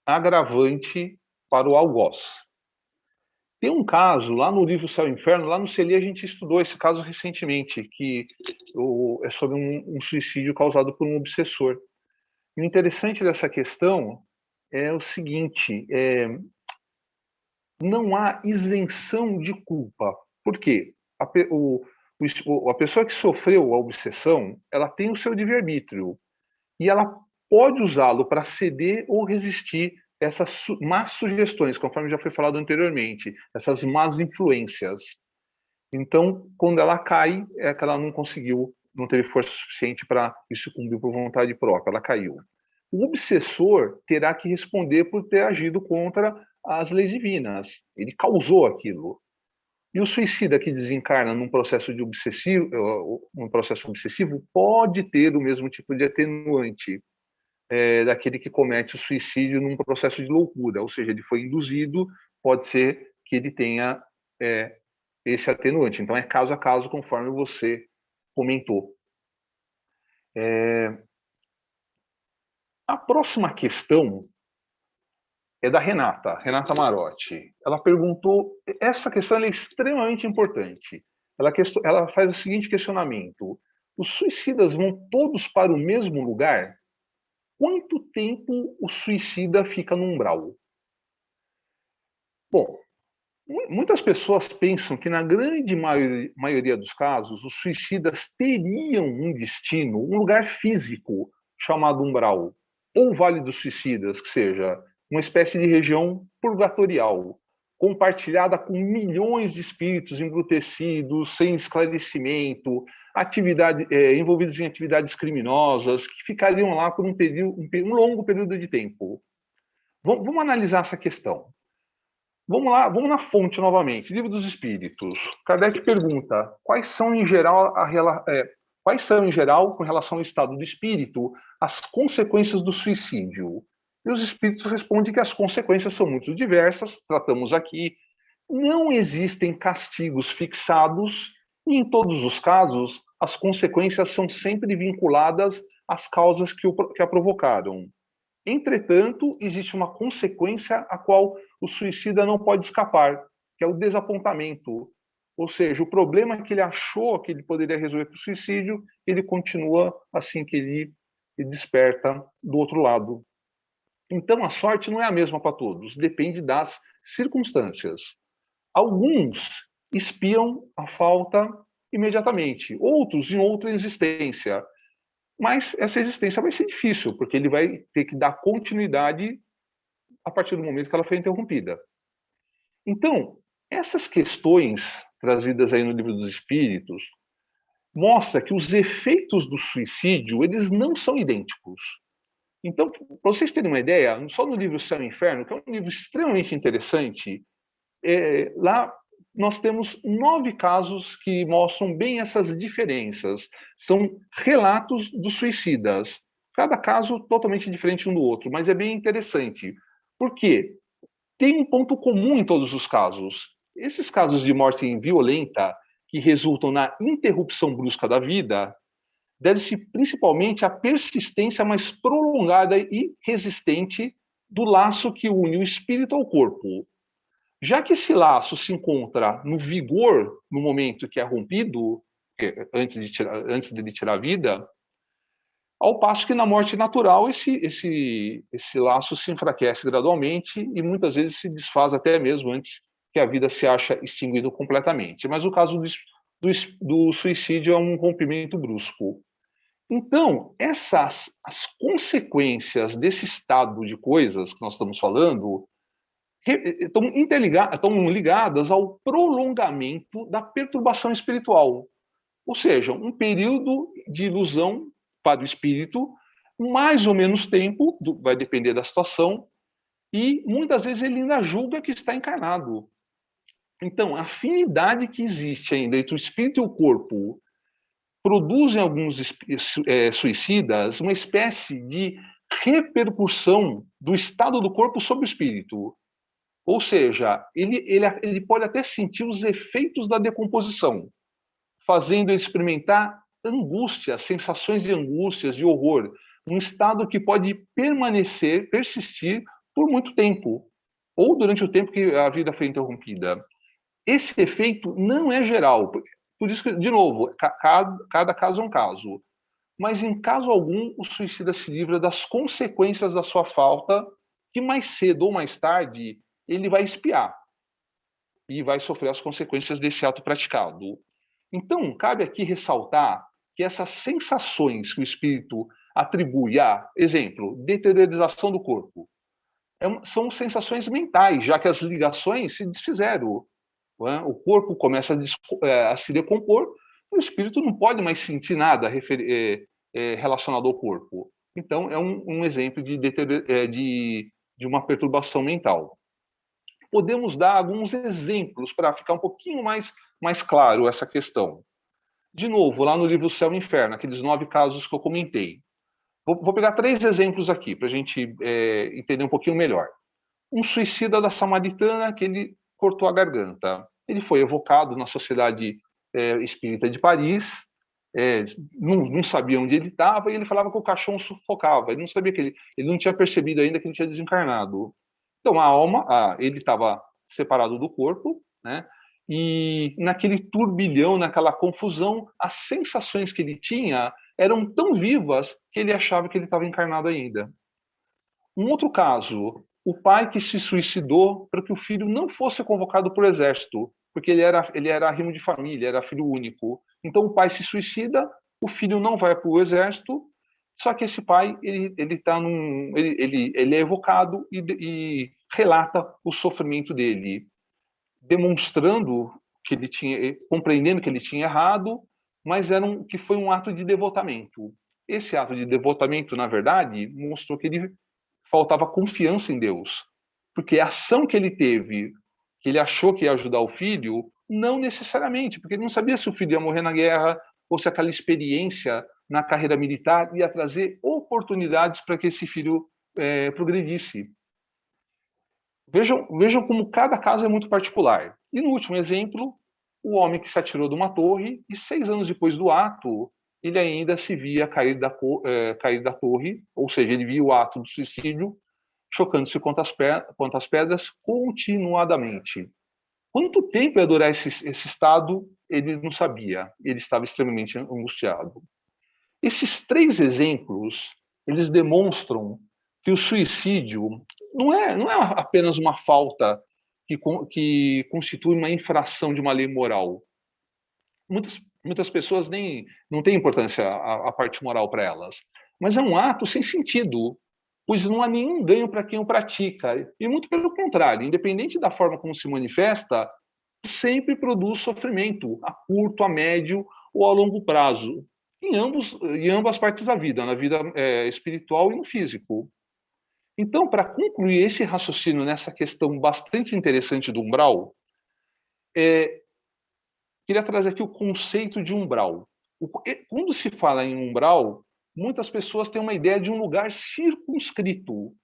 agravante para o algoz. Tem um caso lá no livro Céu e Inferno, lá no CELI a gente estudou esse caso recentemente, que é sobre um suicídio causado por um obsessor. E o interessante dessa questão é o seguinte, não há isenção de culpa. Por quê? A pessoa que sofreu a obsessão, ela tem o seu livre-arbítrio e ela pode usá-lo para ceder ou resistir essas más sugestões, conforme já foi falado anteriormente, essas más influências. Então, quando ela cai, é que ela não teve força suficiente para sucumbir por vontade própria, ela caiu. O obsessor terá que responder por ter agido contra as leis divinas. Ele causou aquilo. E o suicida que desencarna num processo obsessivo pode ter o mesmo tipo de atenuante daquele que comete o suicídio num processo de loucura, ou seja, ele foi induzido, pode ser que ele tenha esse atenuante. Então, é caso a caso, conforme você comentou. A próxima questão é da Renata Marotti. Ela perguntou, essa questão é extremamente importante. Ela faz o seguinte questionamento: os suicidas vão todos para o mesmo lugar? Quanto tempo o suicida fica no umbral? Bom, muitas pessoas pensam que na grande maioria dos casos, os suicidas teriam um destino, um lugar físico chamado umbral, ou Vale dos Suicidas, que seja uma espécie de região purgatorial, compartilhada com milhões de espíritos embrutecidos, sem esclarecimento, envolvidos em atividades criminosas, que ficariam lá por um longo período de tempo. Vamos analisar essa questão. Vamos lá, vamos na fonte novamente, Livro dos Espíritos. Kardec pergunta, quais são em geral, com relação ao estado do espírito, as consequências do suicídio? E os espíritos respondem que as consequências são muito diversas, tratamos aqui. Não existem castigos fixados e, em todos os casos, as consequências são sempre vinculadas às causas que a provocaram. Entretanto, existe uma consequência a qual o suicida não pode escapar, que é o desapontamento. Ou seja, o problema que ele achou que ele poderia resolver com o suicídio, ele continua assim que ele desperta do outro lado. Então, a sorte não é a mesma para todos, depende das circunstâncias. Alguns espiam a falta imediatamente, outros em outra existência. Mas essa existência vai ser difícil, porque ele vai ter que dar continuidade a partir do momento que ela foi interrompida. Então, essas questões trazidas aí no Livro dos Espíritos mostram que os efeitos do suicídio, eles não são idênticos. Então, para vocês terem uma ideia, só no livro Céu e Inferno, que é um livro extremamente interessante, lá nós temos 9 casos que mostram bem essas diferenças. São relatos dos suicidas. Cada caso totalmente diferente um do outro, mas é bem interessante. Por quê? Tem um ponto comum em todos os casos. Esses casos de morte violenta, que resultam na interrupção brusca da vida, deve-se principalmente à persistência mais prolongada e resistente do laço que une o espírito ao corpo. Já que esse laço se encontra no vigor no momento que é rompido, antes dele tirar a vida, ao passo que na morte natural esse laço se enfraquece gradualmente e muitas vezes se desfaz até mesmo antes que a vida se acha extinguida completamente. Mas o caso do suicídio é um rompimento brusco. Então, as consequências desse estado de coisas que nós estamos falando estão ligadas ao prolongamento da perturbação espiritual. Ou seja, um período de ilusão para o espírito, mais ou menos tempo, vai depender da situação, e muitas vezes ele ainda julga que está encarnado. Então, a afinidade que existe ainda entre o espírito e o corpo produzem alguns suicidas uma espécie de repercussão do estado do corpo sobre o espírito. Ou seja, ele pode até sentir os efeitos da decomposição, fazendo ele experimentar angústia, sensações de angústias, de horror, um estado que pode persistir por muito tempo, ou durante o tempo que a vida foi interrompida. Esse efeito não é geral, por isso que, de novo, cada caso é um caso. Mas, em caso algum, o suicida se livra das consequências da sua falta, que mais cedo ou mais tarde ele vai expiar e vai sofrer as consequências desse ato praticado. Então, cabe aqui ressaltar que essas sensações que o espírito atribui a, exemplo, deteriorização do corpo, são sensações mentais, já que as ligações se desfizeram. O corpo começa a se decompor, e o espírito não pode mais sentir nada relacionado ao corpo. Então, é um exemplo de uma perturbação mental. Podemos dar alguns exemplos para ficar um pouquinho mais claro essa questão. De novo, lá no livro Céu e Inferno, aqueles 9 casos que eu comentei. Vou pegar 3 exemplos aqui, para a gente entender um pouquinho melhor. Um suicida da Samaritana, que ele cortou a garganta. Ele foi evocado na Sociedade Espírita de Paris, não sabia onde ele estava, e ele falava que o caixão sufocava. Ele não sabia ele não tinha percebido ainda que ele tinha desencarnado. Então, a alma, ele estava separado do corpo, né? E naquele turbilhão, naquela confusão, as sensações que ele tinha eram tão vivas que ele achava que ele estava encarnado ainda. Um outro caso, o pai que se suicidou para que o filho não fosse convocado para o exército, porque ele era arrimo de família, era filho único. Então o pai se suicida, o filho não vai para o exército, só que esse pai ele é evocado e relata o sofrimento dele, demonstrando que ele tinha, compreendendo que ele tinha errado, mas que foi um ato de devotamento. Esse ato de devotamento, na verdade, mostrou que ele faltava confiança em Deus, porque a ação que ele teve, que ele achou que ia ajudar o filho, não necessariamente, porque ele não sabia se o filho ia morrer na guerra ou se aquela experiência na carreira militar ia trazer oportunidades para que esse filho progredisse. Vejam como cada caso é muito particular. E no último exemplo, o homem que se atirou de uma torre e 6 anos depois do ato, ele ainda se via cair da torre, ou seja, ele via o ato do suicídio, chocando-se contra as pedras continuadamente. Quanto tempo ia durar esse estado, ele não sabia. Ele estava extremamente angustiado. Esses 3 exemplos, eles demonstram que o suicídio não é apenas uma falta que constitui uma infração de uma lei moral. Muitas pessoas não têm importância a parte moral para elas, mas é um ato sem sentido, pois não há nenhum ganho para quem o pratica. E muito pelo contrário, independente da forma como se manifesta, sempre produz sofrimento a curto, a médio ou a longo prazo, em ambas partes da vida, na vida espiritual e no físico. Então, para concluir esse raciocínio nessa questão bastante interessante do umbral, queria trazer aqui o conceito de umbral. Quando se fala em umbral, muitas pessoas têm uma ideia de um lugar circunscrito.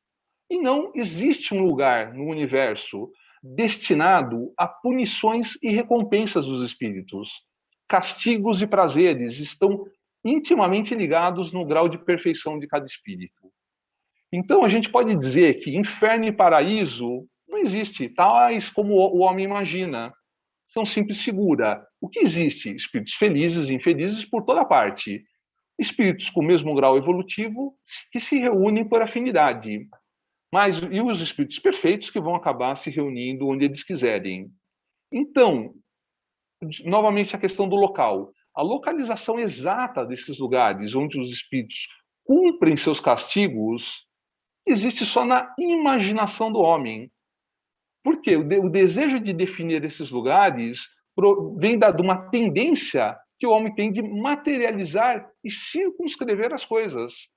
E não existe um lugar no universo destinado a punições e recompensas dos espíritos. Castigos e prazeres estão intimamente ligados no grau de perfeição de cada espírito. Então, a gente pode dizer que inferno e paraíso não existe, tais como o homem imagina. São simples figura. O que existe? Espíritos felizes e infelizes por toda parte. Espíritos com o mesmo grau evolutivo que se reúnem por afinidade. E os espíritos perfeitos que vão acabar se reunindo onde eles quiserem. Então, novamente a questão do local. A localização exata desses lugares onde os espíritos cumprem seus castigos existe só na imaginação do homem. Porque o desejo de definir esses lugares vem de uma tendência que o homem tem de materializar e circunscrever as coisas,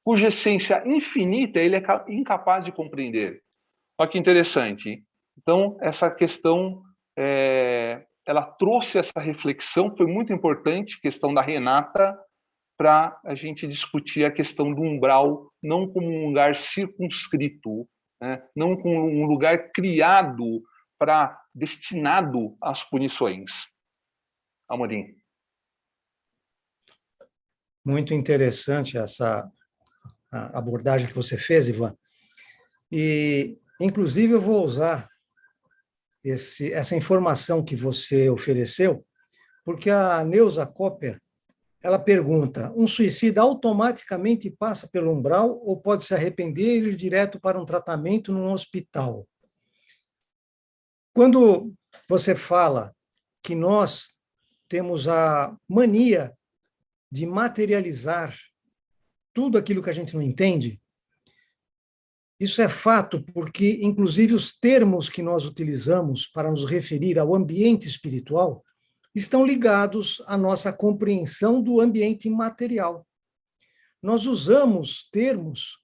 cuja essência infinita ele é incapaz de compreender. Olha que interessante. Então, essa questão, ela trouxe essa reflexão, foi muito importante, a questão da Renata, para a gente discutir a questão do umbral, não como um lugar circunscrito, né? Não como um lugar criado destinado às punições. Amorim. Muito interessante essa abordagem que você fez, Ivan. E, inclusive, eu vou usar essa informação que você ofereceu, porque a Neuza Copper, ela pergunta: um suicida automaticamente passa pelo umbral ou pode se arrepender e ir direto para um tratamento num hospital? Quando você fala que nós temos a mania de materializar tudo aquilo que a gente não entende, isso é fato porque, inclusive, os termos que nós utilizamos para nos referir ao ambiente espiritual estão ligados à nossa compreensão do ambiente material. Nós usamos termos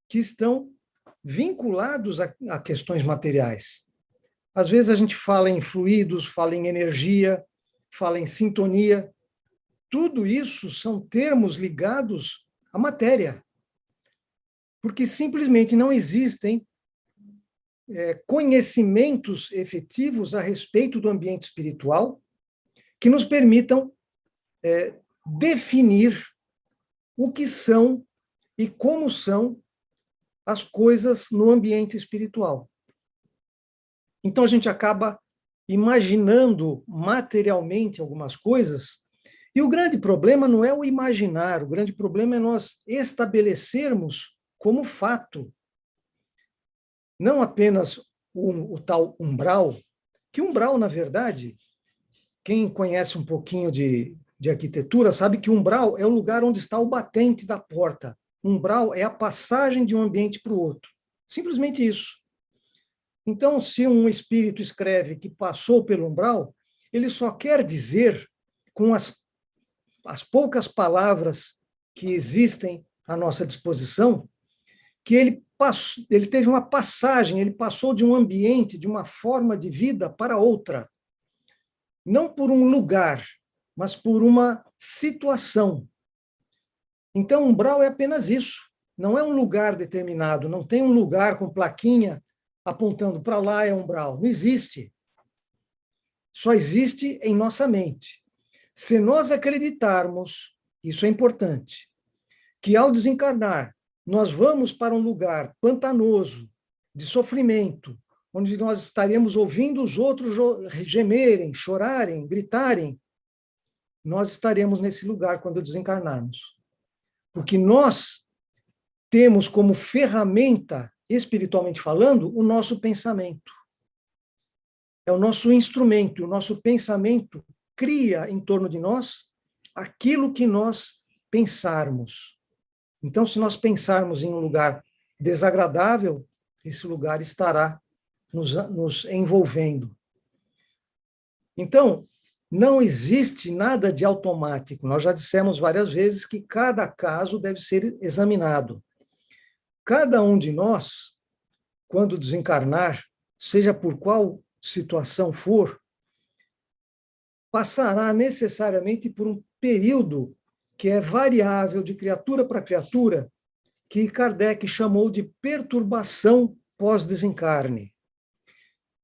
que estão vinculados a questões materiais. Às vezes a gente fala em fluidos, fala em energia, fala em sintonia. Tudo isso são termos ligados à matéria, porque simplesmente não existem conhecimentos efetivos a respeito do ambiente espiritual que nos permitam definir o que são e como são as coisas no ambiente espiritual. Então, a gente acaba imaginando materialmente algumas coisas, e o grande problema não é o imaginar, o grande problema é nós estabelecermos como fato, não apenas o tal umbral, que umbral, na verdade, quem conhece um pouquinho de arquitetura sabe que umbral é o lugar onde está o batente da porta. Umbral é a passagem de um ambiente para o outro. Simplesmente isso. Então, se um espírito escreve que passou pelo umbral, ele só quer dizer, com as poucas palavras que existem à nossa disposição, que ele teve uma passagem, ele passou de um ambiente, de uma forma de vida para outra. Não por um lugar, mas por uma situação. Então, umbral é apenas isso. Não é um lugar determinado, não tem um lugar com plaquinha apontando para lá é umbral. Não existe. Só existe em nossa mente. Se nós acreditarmos, isso é importante, que ao desencarnar, nós vamos para um lugar pantanoso, de sofrimento, onde nós estaremos ouvindo os outros gemerem, chorarem, gritarem, nós estaremos nesse lugar quando desencarnarmos. Porque nós temos como ferramenta, espiritualmente falando, o nosso pensamento. É o nosso instrumento, o nosso pensamento cria em torno de nós aquilo que nós pensarmos. Então, se nós pensarmos em um lugar desagradável, esse lugar estará nos envolvendo. Então, não existe nada de automático. Nós já dissemos várias vezes que cada caso deve ser examinado. Cada um de nós, quando desencarnar, seja por qual situação for, passará necessariamente por um período que é variável de criatura para criatura, que Kardec chamou de perturbação pós-desencarne.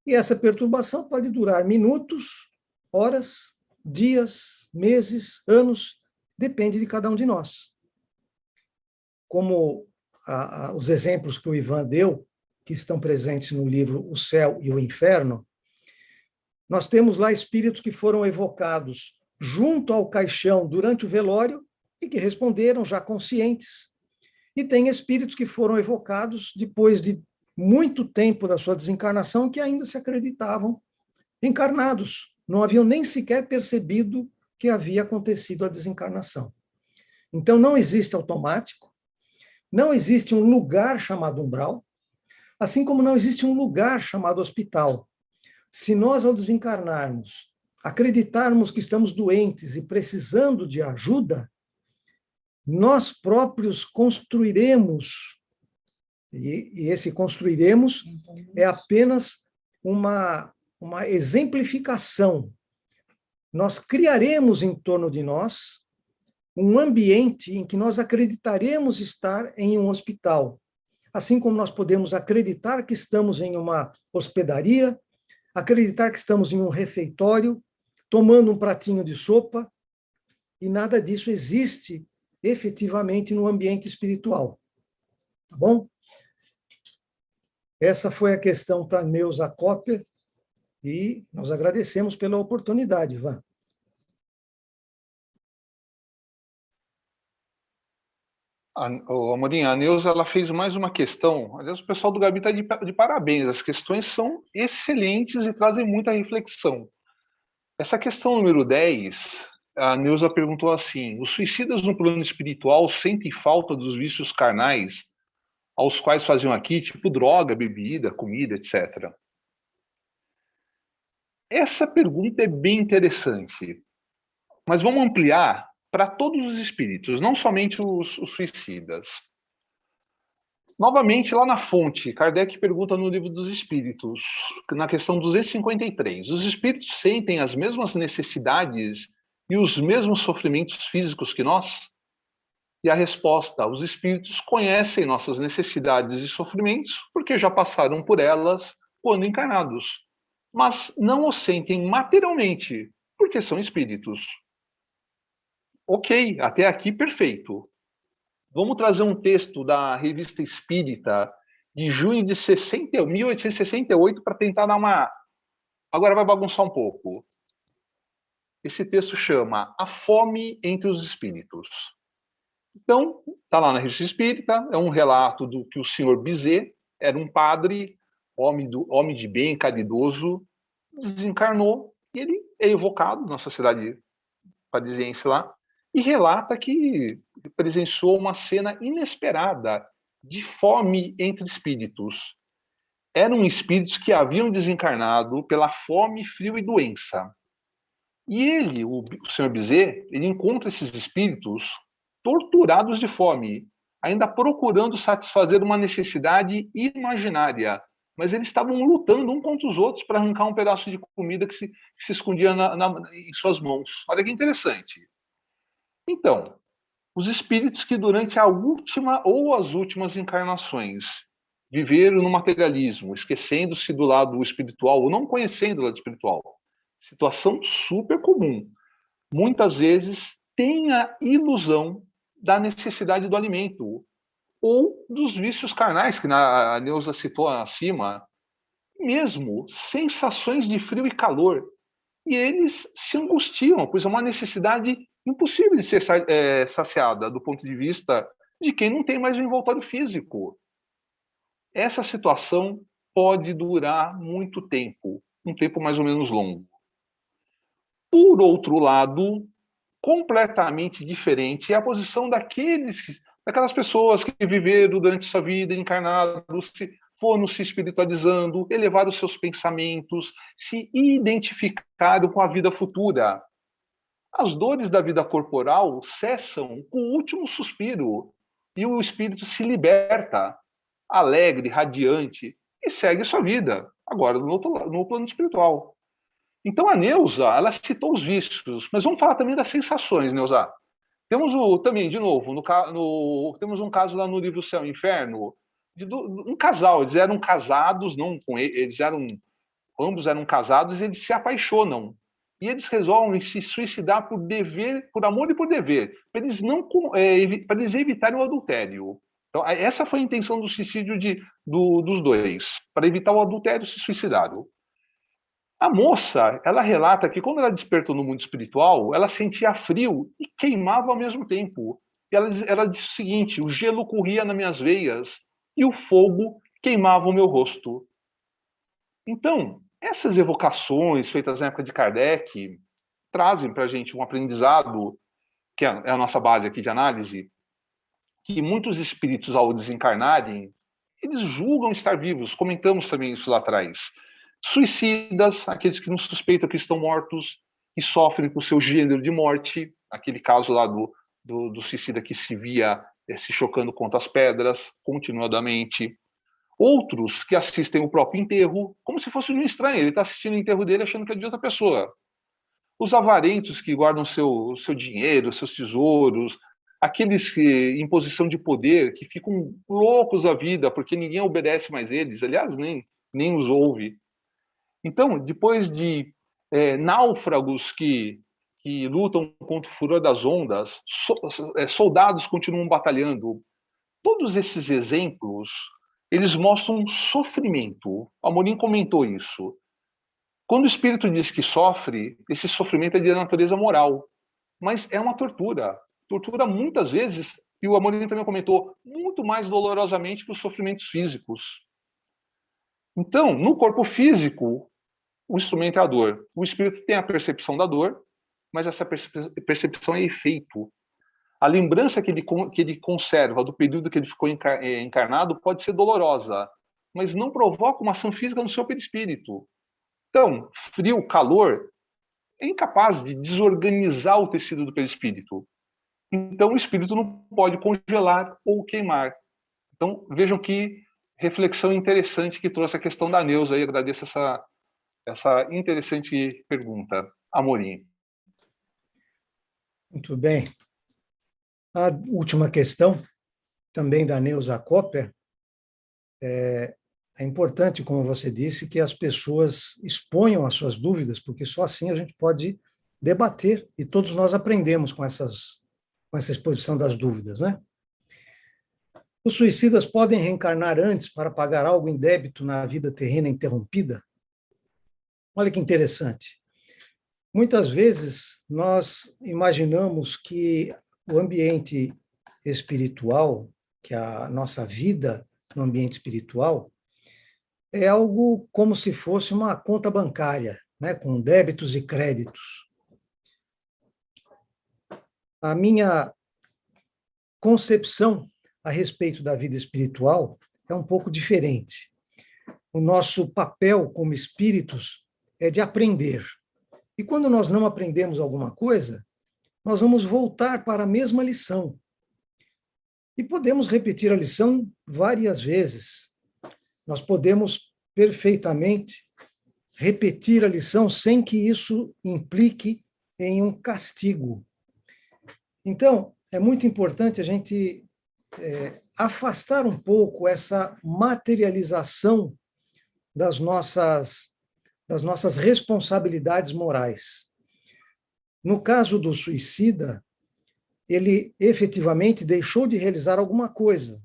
E essa perturbação pode durar minutos, horas, dias, meses, anos, depende de cada um de nós. Como os exemplos que o Ivan deu, que estão presentes no livro O Céu e o Inferno, nós temos lá espíritos que foram evocados junto ao caixão durante o velório e que responderam já conscientes. E tem espíritos que foram evocados depois de muito tempo da sua desencarnação que ainda se acreditavam encarnados. Não haviam nem sequer percebido que havia acontecido a desencarnação. Então, não existe automático, não existe um lugar chamado umbral, assim como não existe um lugar chamado hospital. Se nós, ao desencarnarmos, acreditarmos que estamos doentes e precisando de ajuda, nós próprios construiremos E esse construiremos é apenas uma exemplificação. Nós criaremos em torno de nós um ambiente em que nós acreditaremos estar em um hospital. Assim como nós podemos acreditar que estamos em uma hospedaria, acreditar que estamos em um refeitório, tomando um pratinho de sopa, e nada disso existe efetivamente no ambiente espiritual. Tá bom? Essa foi a questão para Neuza Copper, e nós agradecemos pela oportunidade, Ivan. Amorim, a Neuza, ela fez mais uma questão. Aliás, o pessoal do Gabi está de parabéns. As questões são excelentes e trazem muita reflexão. Essa questão número 10, a Neuza perguntou assim: os suicidas no plano espiritual sentem falta dos vícios carnais aos quais faziam aqui, tipo droga, bebida, comida, etc. Essa pergunta é bem interessante, mas vamos ampliar para todos os espíritos, não somente os suicidas. Novamente, lá na fonte, Kardec pergunta no Livro dos Espíritos, na questão 253, os espíritos sentem as mesmas necessidades e os mesmos sofrimentos físicos que nós? E a resposta: os espíritos conhecem nossas necessidades e sofrimentos porque já passaram por elas quando encarnados, mas não os sentem materialmente porque são espíritos. Ok, até aqui perfeito. Vamos trazer um texto da Revista Espírita de junho de 1868 para tentar dar uma... Agora vai bagunçar um pouco. Esse texto chama A Fome entre os Espíritos. Então, está lá na Revista Espírita, é um relato do que o senhor Bizet era um padre, homem de bem, caridoso, desencarnou, e ele é evocado na sociedade parisiense lá, e relata que presenciou uma cena inesperada de fome entre espíritos. Eram espíritos que haviam desencarnado pela fome, frio e doença. E ele, o senhor Bizet, ele encontra esses espíritos torturados de fome, ainda procurando satisfazer uma necessidade imaginária. Mas eles estavam lutando um contra os outros para arrancar um pedaço de comida que se escondia em suas mãos. Olha que interessante. Então, os espíritos que durante a última ou as últimas encarnações viveram no materialismo, esquecendo-se do lado espiritual ou não conhecendo o lado espiritual, situação super comum, muitas vezes têm a ilusão da necessidade do alimento ou dos vícios carnais, que a Neuza citou acima, mesmo sensações de frio e calor. E eles se angustiam, pois é uma necessidade impossível de ser saciada do ponto de vista de quem não tem mais um envoltório físico. Essa situação pode durar muito tempo, um tempo mais ou menos longo. Por outro lado, completamente diferente é a posição daquelas pessoas que viveram durante sua vida encarnados, foram se espiritualizando, elevaram os seus pensamentos, se identificaram com a vida futura. As dores da vida corporal cessam com o último suspiro e o espírito se liberta, alegre, radiante, e segue sua vida, agora no plano espiritual. Então a Neuza, ela citou os vícios, mas vamos falar também das sensações, Neuza. Temos também, de novo, temos um caso lá no livro Céu e Inferno, de um casal, eles eram casados, não com eles ambos eram casados e eles se apaixonam. E eles resolvem se suicidar por dever, por amor e por dever, para eles evitarem o adultério. Então, essa foi a intenção do suicídio dos dois, para evitar o adultério, se suicidaram. A moça, ela relata que quando ela despertou no mundo espiritual, ela sentia frio e queimava ao mesmo tempo. E ela disse o seguinte: o gelo corria nas minhas veias e o fogo queimava o meu rosto. Então, essas evocações feitas na época de Kardec trazem para a gente um aprendizado, que é a nossa base aqui de análise, que muitos espíritos, ao desencarnarem, eles julgam estar vivos. Comentamos também isso lá atrás. Suicidas, aqueles que não suspeitam que estão mortos e sofrem com o seu gênero de morte, aquele caso lá do suicida que se via se chocando contra as pedras continuadamente. Outros que assistem o próprio enterro como se fosse um estranho. Ele está assistindo o enterro dele achando que é de outra pessoa. Os avarentos que guardam seu dinheiro, seus tesouros, aqueles que, em posição de poder, que ficam loucos da vida porque ninguém obedece mais eles, aliás, nem os ouve. Então, depois de náufragos que lutam contra o furor das ondas, soldados continuam batalhando. Todos esses exemplos, eles mostram sofrimento. O Amorim comentou isso. Quando o espírito diz que sofre, esse sofrimento é de natureza moral, mas é uma tortura. Tortura muitas vezes, e o Amorim também comentou, muito mais dolorosamente que os sofrimentos físicos. Então, no corpo físico, o instrumento é a dor. O espírito tem a percepção da dor, mas essa percepção é efeito. A lembrança que ele conserva do período que ele ficou encarnado pode ser dolorosa, mas não provoca uma ação física no seu perispírito. Então, frio, calor, é incapaz de desorganizar o tecido do perispírito. Então, o espírito não pode congelar ou queimar. Então, vejam que reflexão interessante que trouxe a questão da Neuza. Eu agradeço essa interessante pergunta. Amorim. Muito bem. A última questão, também da Neuza Copper, é importante, como você disse, que as pessoas exponham as suas dúvidas, porque só assim a gente pode debater, e todos nós aprendemos com essa exposição das dúvidas, né? Os suicidas podem reencarnar antes para pagar algo em débito na vida terrena interrompida? Olha que interessante. Muitas vezes nós imaginamos que o ambiente espiritual, que a nossa vida no ambiente espiritual, é algo como se fosse uma conta bancária, né, com débitos e créditos. A minha concepção a respeito da vida espiritual é um pouco diferente. O nosso papel como espíritos é de aprender. E quando nós não aprendemos alguma coisa, nós vamos voltar para a mesma lição. E podemos repetir a lição várias vezes. Nós podemos perfeitamente repetir a lição sem que isso implique em um castigo. Então, é muito importante a gente afastar um pouco essa materialização das nossas responsabilidades morais. No caso do suicida, ele efetivamente deixou de realizar alguma coisa,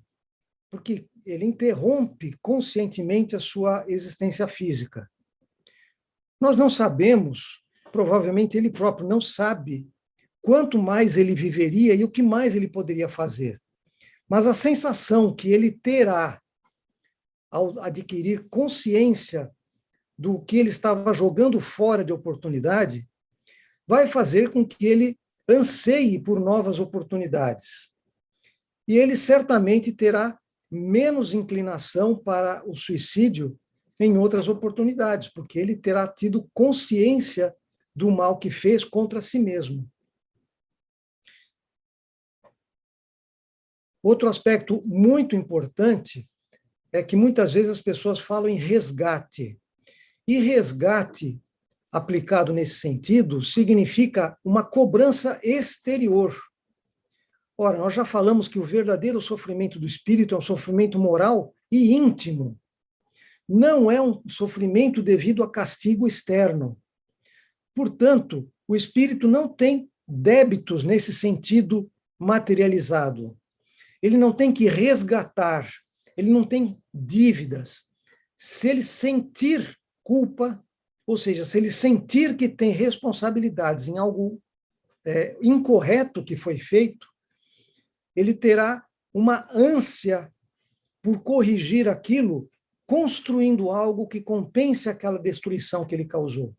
porque ele interrompe conscientemente a sua existência física. Nós não sabemos, provavelmente ele próprio não sabe, quanto mais ele viveria e o que mais ele poderia fazer. Mas a sensação que ele terá ao adquirir consciência do que ele estava jogando fora de oportunidade vai fazer com que ele anseie por novas oportunidades. E ele certamente terá menos inclinação para o suicídio em outras oportunidades, porque ele terá tido consciência do mal que fez contra si mesmo. Outro aspecto muito importante é que muitas vezes as pessoas falam em resgate. E resgate, aplicado nesse sentido, significa uma cobrança exterior. Ora, nós já falamos que o verdadeiro sofrimento do espírito é um sofrimento moral e íntimo. Não é um sofrimento devido a castigo externo. Portanto, o espírito não tem débitos nesse sentido materializado. Ele não tem que resgatar, ele não tem dívidas. Se ele sentir culpa, ou seja, se ele sentir que tem responsabilidades em algo incorreto que foi feito, ele terá uma ânsia por corrigir aquilo, construindo algo que compense aquela destruição que ele causou.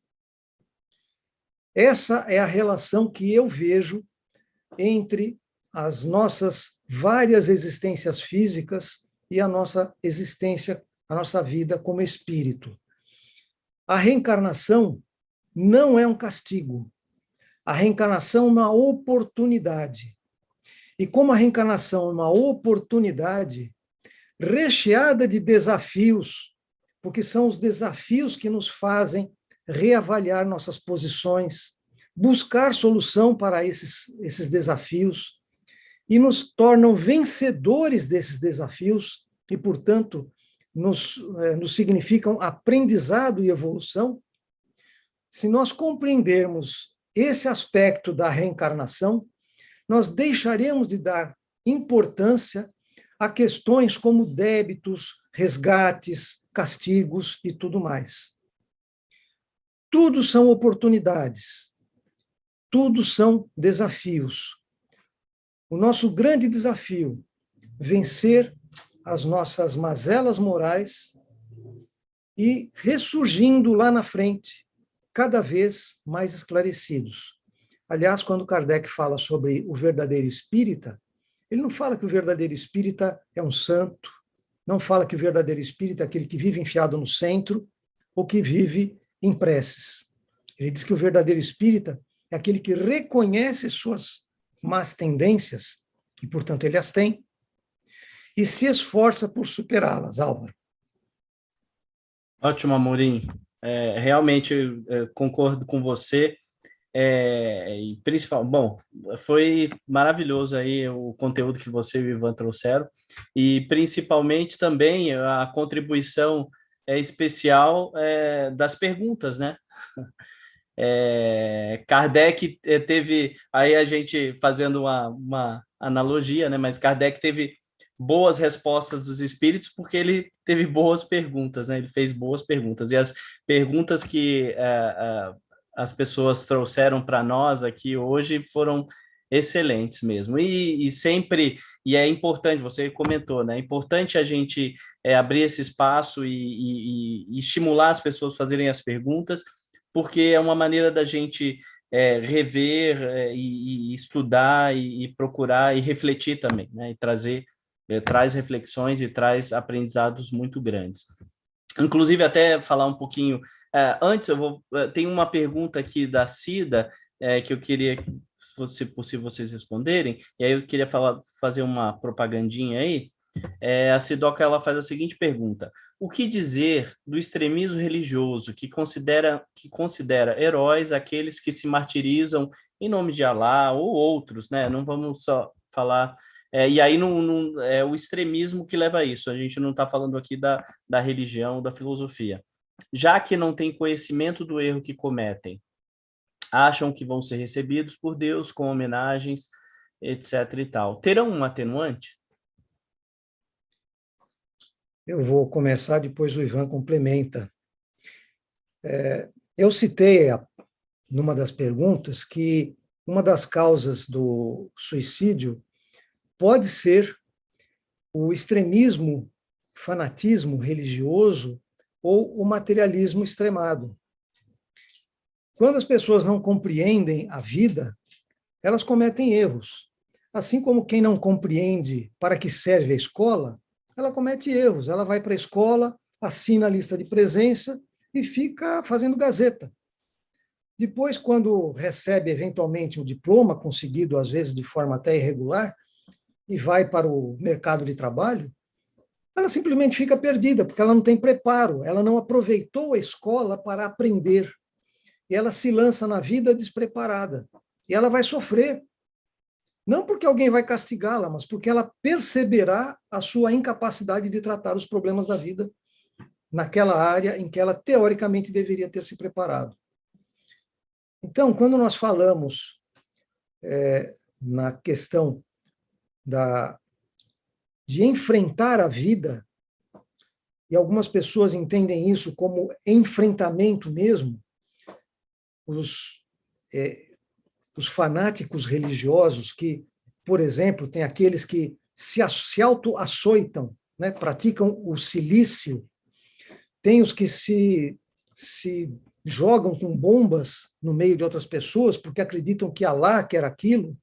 Essa é a relação que eu vejo entre as nossas várias existências físicas e a nossa existência, a nossa vida como espírito. A reencarnação não é um castigo. A reencarnação é uma oportunidade. E como a reencarnação é uma oportunidade, recheada de desafios, porque são os desafios que nos fazem reavaliar nossas posições, buscar solução para esses desafios, e nos tornam vencedores desses desafios, e, portanto, nos significam aprendizado e evolução. Se nós compreendermos esse aspecto da reencarnação, nós deixaremos de dar importância a questões como débitos, resgates, castigos e tudo mais. Tudo são oportunidades, tudo são desafios. O nosso grande desafio, vencer as nossas mazelas morais e ressurgindo lá na frente, cada vez mais esclarecidos. Aliás, quando Kardec fala sobre o verdadeiro espírita, ele não fala que o verdadeiro espírita é um santo, não fala que o verdadeiro espírita é aquele que vive enfiado no centro ou que vive em preces. Ele diz que o verdadeiro espírita é aquele que reconhece suas más tendências, e, portanto, ele as tem, e se esforça por superá-las, Álvaro. Ótimo, Amorim. Realmente, concordo com você. E principal, bom, foi maravilhoso aí o conteúdo que você e o Ivan trouxeram, e principalmente também a contribuição especial das perguntas, né? Kardec teve, aí a gente fazendo uma analogia, né? Mas Kardec teve boas respostas dos espíritos porque ele teve boas perguntas, né? Ele fez boas perguntas, e as perguntas que as pessoas trouxeram para nós aqui hoje foram excelentes mesmo, e sempre, e é importante, você comentou, né? É importante a gente abrir esse espaço e estimular as pessoas a fazerem as perguntas, porque é uma maneira da gente rever e estudar e procurar e refletir também, né? E traz reflexões e traz aprendizados muito grandes. Inclusive, até falar um pouquinho, antes tem uma pergunta aqui da Cida, que eu queria, se possível, vocês responderem, e aí eu queria fazer uma propagandinha aí. A Sidoca, ela faz a seguinte pergunta: o que dizer do extremismo religioso que considera heróis aqueles que se martirizam em nome de Alá ou outros, né? Não vamos só falar... e aí é o extremismo que leva a isso. A gente não está falando aqui da religião, da filosofia. Já que não tem conhecimento do erro que cometem, acham que vão ser recebidos por Deus com homenagens, etc. e tal. Terão um atenuante? Eu vou começar, depois o Ivan complementa. Eu citei, numa das perguntas, que uma das causas do suicídio pode ser o extremismo, fanatismo religioso ou o materialismo extremado. Quando as pessoas não compreendem a vida, elas cometem erros. Assim como quem não compreende para que serve a escola, ela comete erros. Ela vai para a escola, assina a lista de presença e fica fazendo gazeta. Depois, quando recebe eventualmente um diploma, conseguido às vezes de forma até irregular, e vai para o mercado de trabalho, ela simplesmente fica perdida, porque ela não tem preparo, ela não aproveitou a escola para aprender. E ela se lança na vida despreparada. E ela vai sofrer. Não porque alguém vai castigá-la, mas porque ela perceberá a sua incapacidade de tratar os problemas da vida naquela área em que ela, teoricamente, deveria ter se preparado. Então, quando nós falamos na questão de enfrentar a vida, e algumas pessoas entendem isso como enfrentamento mesmo, os fanáticos religiosos que, por exemplo, tem aqueles que se auto-açoitam, né, praticam o cilício, tem os que se jogam com bombas no meio de outras pessoas porque acreditam que Alá quer aquilo,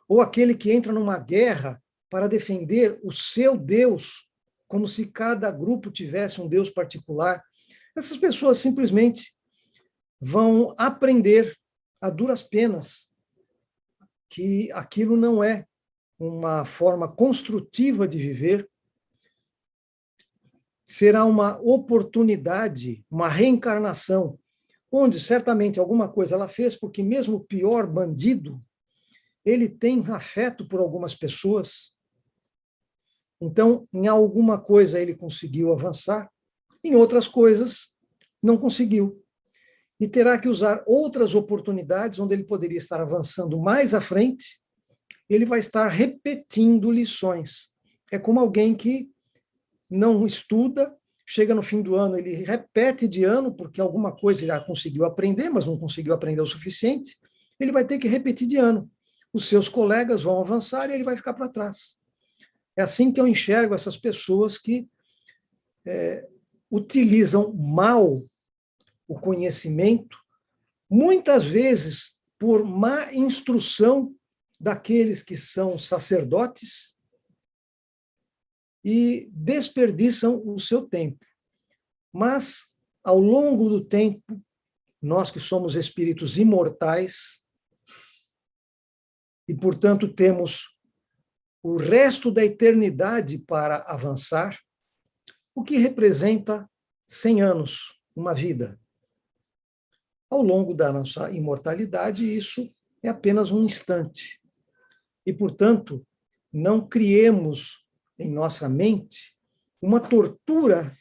ou aquele que entra numa guerra para defender o seu Deus, como se cada grupo tivesse um Deus particular. Essas pessoas simplesmente vão aprender a duras penas que aquilo não é uma forma construtiva de viver, será uma oportunidade, uma reencarnação, onde certamente alguma coisa ela fez, porque mesmo o pior bandido, ele tem afeto por algumas pessoas. Então, em alguma coisa ele conseguiu avançar, em outras coisas não conseguiu. E terá que usar outras oportunidades onde ele poderia estar avançando mais à frente, ele vai estar repetindo lições. É como alguém que não estuda, chega no fim do ano, ele repete de ano, porque alguma coisa ele já conseguiu aprender, mas não conseguiu aprender o suficiente, ele vai ter que repetir de ano. Os seus colegas vão avançar e ele vai ficar para trás. É assim que eu enxergo essas pessoas que utilizam mal o conhecimento, muitas vezes por má instrução daqueles que são sacerdotes, e desperdiçam o seu tempo. Mas, ao longo do tempo, nós que somos espíritos imortais, e, portanto, temos o resto da eternidade para avançar, o que representa 100 anos, uma vida. Ao longo da nossa imortalidade, isso é apenas um instante. E, portanto, não criemos em nossa mente uma tortura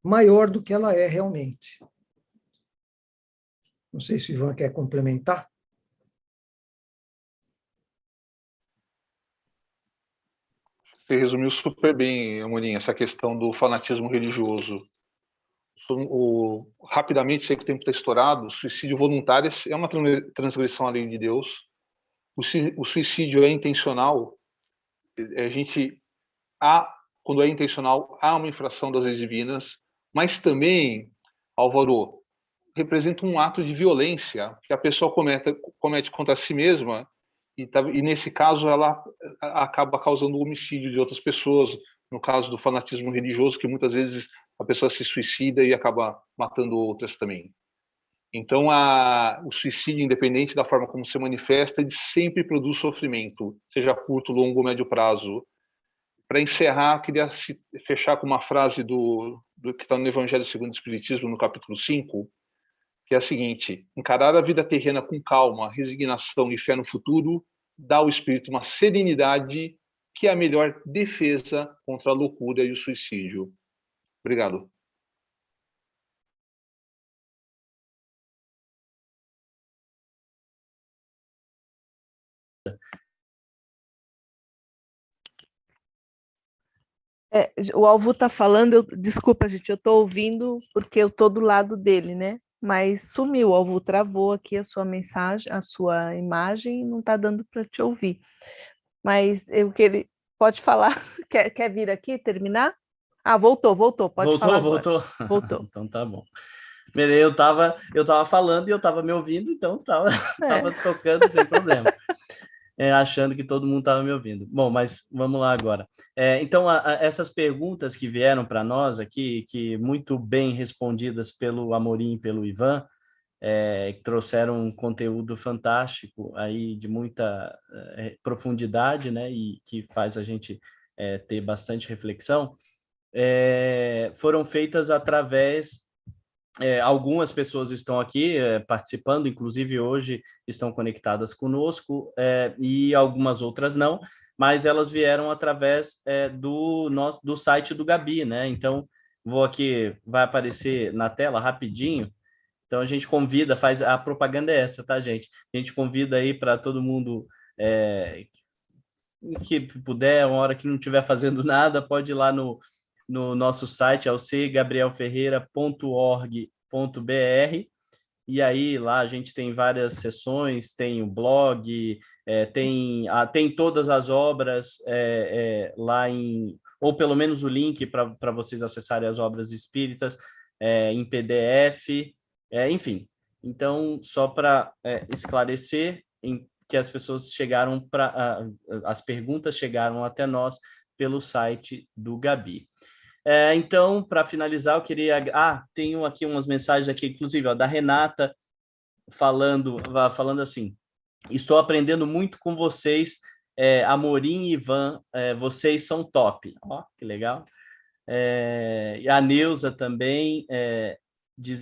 maior do que ela é realmente. Não sei se o Ivan quer complementar. Você resumiu super bem, Amorim, essa questão do fanatismo religioso. Rapidamente, sei que o tempo está estourado, o suicídio voluntário é uma transgressão à lei de Deus. O suicídio é intencional. Quando é intencional, há uma infração das leis divinas, mas também, Álvaro, representa um ato de violência que a pessoa comete contra si mesma, e nesse caso ela acaba causando o homicídio de outras pessoas, no caso do fanatismo religioso, que muitas vezes a pessoa se suicida e acaba matando outras também. Então, o suicídio, independente da forma como se manifesta, ele sempre produz sofrimento, seja curto, longo ou médio prazo. Para encerrar, queria fechar com uma frase do que está no Evangelho segundo o Espiritismo, no capítulo 5, que é a seguinte: encarar a vida terrena com calma, resignação e fé no futuro dá ao espírito uma serenidade que é a melhor defesa contra a loucura e o suicídio. Obrigado. O Alvo está falando, desculpa, gente, eu estou ouvindo porque eu estou do lado dele, né? Mas sumiu, o Alvo travou aqui a sua mensagem, a sua imagem, e não está dando para te ouvir. Mas pode falar, quer vir aqui terminar? Ah, voltou, pode falar agora. Voltou. Então tá bom. Eu tava falando e eu tava me ouvindo, então tava tocando sem problema. Achando que todo mundo estava me ouvindo. Bom, mas vamos lá agora. Então, essas perguntas que vieram para nós aqui, que muito bem respondidas pelo Amorim e pelo Ivan, que trouxeram um conteúdo fantástico, aí de muita profundidade, né, e que faz a gente ter bastante reflexão, foram feitas através... algumas pessoas estão aqui participando, inclusive hoje estão conectadas conosco, e algumas outras não, mas elas vieram através do site do Gabi, né? Então, vai aparecer na tela rapidinho. Então, a gente convida, a propaganda é essa, tá, gente? A gente convida aí para todo mundo que puder, uma hora que não estiver fazendo nada, pode ir lá no nosso site, cgabrielferreira.org.br, e aí lá a gente tem várias sessões, tem o blog, tem todas as obras lá ou pelo menos o link para vocês acessarem as obras espíritas em PDF, enfim. Então, só para esclarecer que as pessoas chegaram as perguntas chegaram até nós pelo site do Gabi. Então, para finalizar, eu queria... tenho aqui umas mensagens aqui, inclusive, da Renata, falando assim: estou aprendendo muito com vocês, Amorim e Ivan, vocês são top. Ó, que legal. E a Neuza também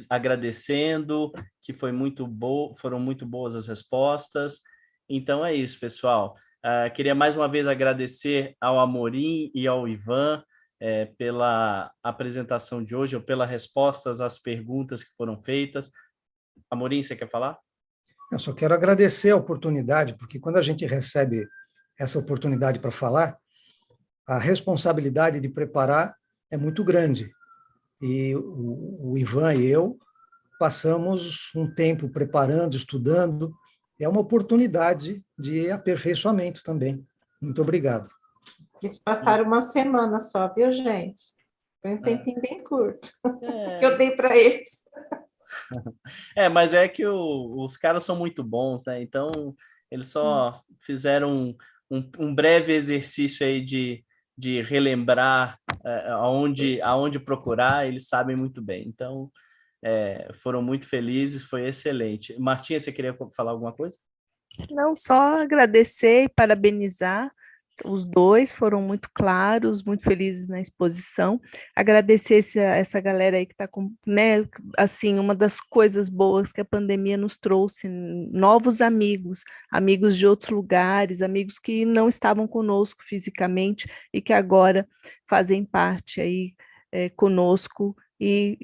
agradecendo, que foram muito boas as respostas. Então é isso, pessoal. Queria mais uma vez agradecer ao Amorim e ao Ivan pela apresentação de hoje, ou pelas respostas às perguntas que foram feitas. Amorim, você quer falar? Eu só quero agradecer a oportunidade, porque quando a gente recebe essa oportunidade para falar, a responsabilidade de preparar é muito grande. E o Ivan e eu passamos um tempo preparando, estudando. É uma oportunidade de aperfeiçoamento também. Muito obrigado. Eles passaram uma semana só, viu, gente? Foi um tempinho bem curto que eu dei para eles. Mas é que os caras são muito bons, né? Então, eles só fizeram um breve exercício aí de relembrar aonde procurar, eles sabem muito bem. Então, foram muito felizes, foi excelente. Martinha, você queria falar alguma coisa? Não, só agradecer e parabenizar. Os dois foram muito claros, muito felizes na exposição. Agradecer essa galera aí que está com, né, assim, uma das coisas boas que a pandemia nos trouxe, novos amigos, amigos de outros lugares, amigos que não estavam conosco fisicamente e que agora fazem parte aí conosco e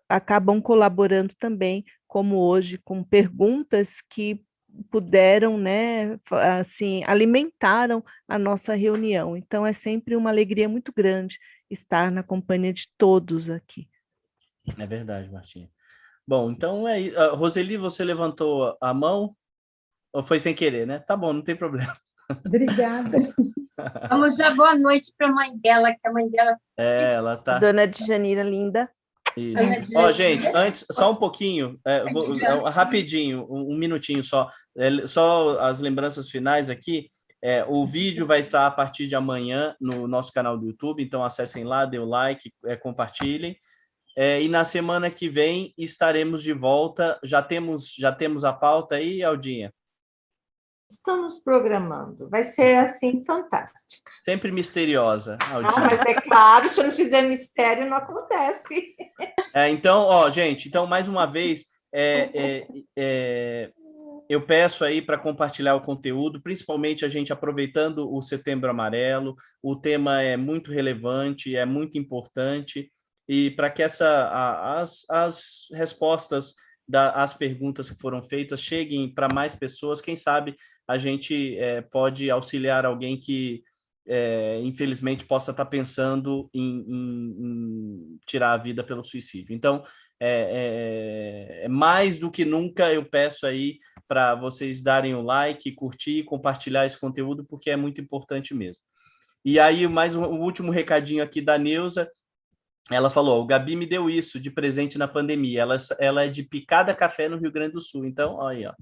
acabam colaborando também, como hoje, com perguntas que puderam, né, assim, alimentaram a nossa reunião. Então, é sempre uma alegria muito grande estar na companhia de todos aqui. É verdade, Martinha. Bom, então Roseli, você levantou a mão, ou foi sem querer, né? Tá bom, não tem problema. Obrigada. Vamos dar boa noite para a mãe dela, que a mãe dela... Ela tá... Dona Djanira linda. Isso. Gente, antes, só um pouquinho, rapidinho, um minutinho só as lembranças finais aqui. O vídeo vai estar a partir de amanhã no nosso canal do YouTube, então acessem lá, dê o like, compartilhem. E na semana que vem estaremos de volta. Já temos a pauta aí, Aldinha? Estamos programando. Vai ser, assim, fantástica. Sempre misteriosa, Aldinha. Não, mas é claro, se eu não fizer mistério, não acontece. Então, gente, mais uma vez, eu peço aí para compartilhar o conteúdo, principalmente a gente aproveitando o Setembro Amarelo. O tema é muito relevante, é muito importante, e para que as respostas às perguntas que foram feitas cheguem para mais pessoas, quem sabe a gente pode auxiliar alguém que, infelizmente, possa estar pensando em tirar a vida pelo suicídio. Então, mais do que nunca, eu peço aí para vocês darem o like, curtir e compartilhar esse conteúdo, porque é muito importante mesmo. E aí, mais um último recadinho aqui da Neuza. Ela falou: o Gabi me deu isso de presente na pandemia. Ela é de Picada Café, no Rio Grande do Sul. Então, olha,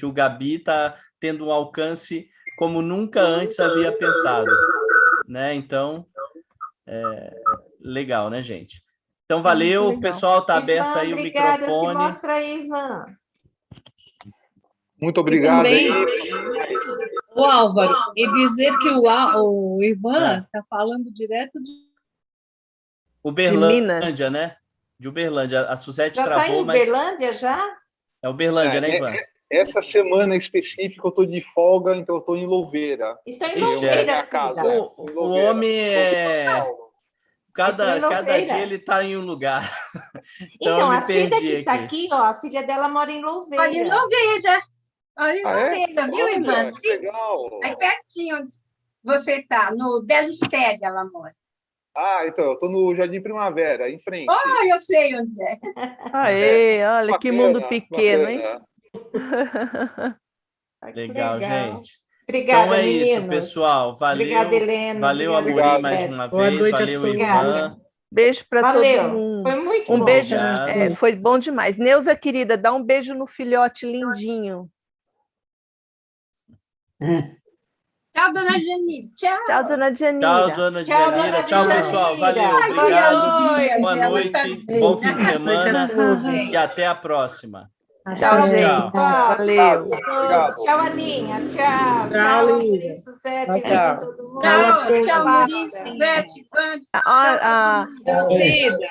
o Gabi está tendo um alcance como nunca antes havia pensado, né? Então, legal, né, gente? Então, valeu, o pessoal, está aberto aí o microfone. Obrigada, se mostra aí, Ivan. Muito obrigado. O Álvaro, e dizer que o Ivan está falando direto de Uberlândia, né? De Uberlândia. A Suzete já travou, está em Uberlândia, já? É Uberlândia, né, Ivan? Essa semana específica eu estou de folga, então eu estou em Louveira. Está em Louveira, casa. O homem Cada dia ele está em um lugar. Então a Cida que está aqui, ó, a filha dela mora em Louveira. Olha em Louveira. Olha em Louveira, viu, Ivan? Legal. Aí pertinho onde você está, no Bela Estéria, ela mora. Então, eu estou no Jardim Primavera, em frente. Eu sei onde é. Aê, olha, que mundo pequeno, hein? Legal, gente. Obrigada, então meninos. Isso, pessoal. Valeu. Obrigada, Helena. Valeu, Amorim, mais uma vez. Valeu, Ivan. Beijo para todo mundo. Foi muito bom. Beijo. Foi bom demais. Neuza, querida, dá um beijo no filhote lindinho. Tchau, dona Janira. Tchau, dona Janira. Tchau, dona Janira. Tchau, pessoal. Valeu. Obrigado. Boa noite. Bom fim de semana. E até a próxima. Tchau, gente. Tchau. Valeu. Todos. Tchau, Aninha. Tchau. Tchau, Amorim, Suzete, Tchau. todo mundo. Tchau, Bárbara. Nuri, Suzete, Cândido. Ah, Tchau, Cida.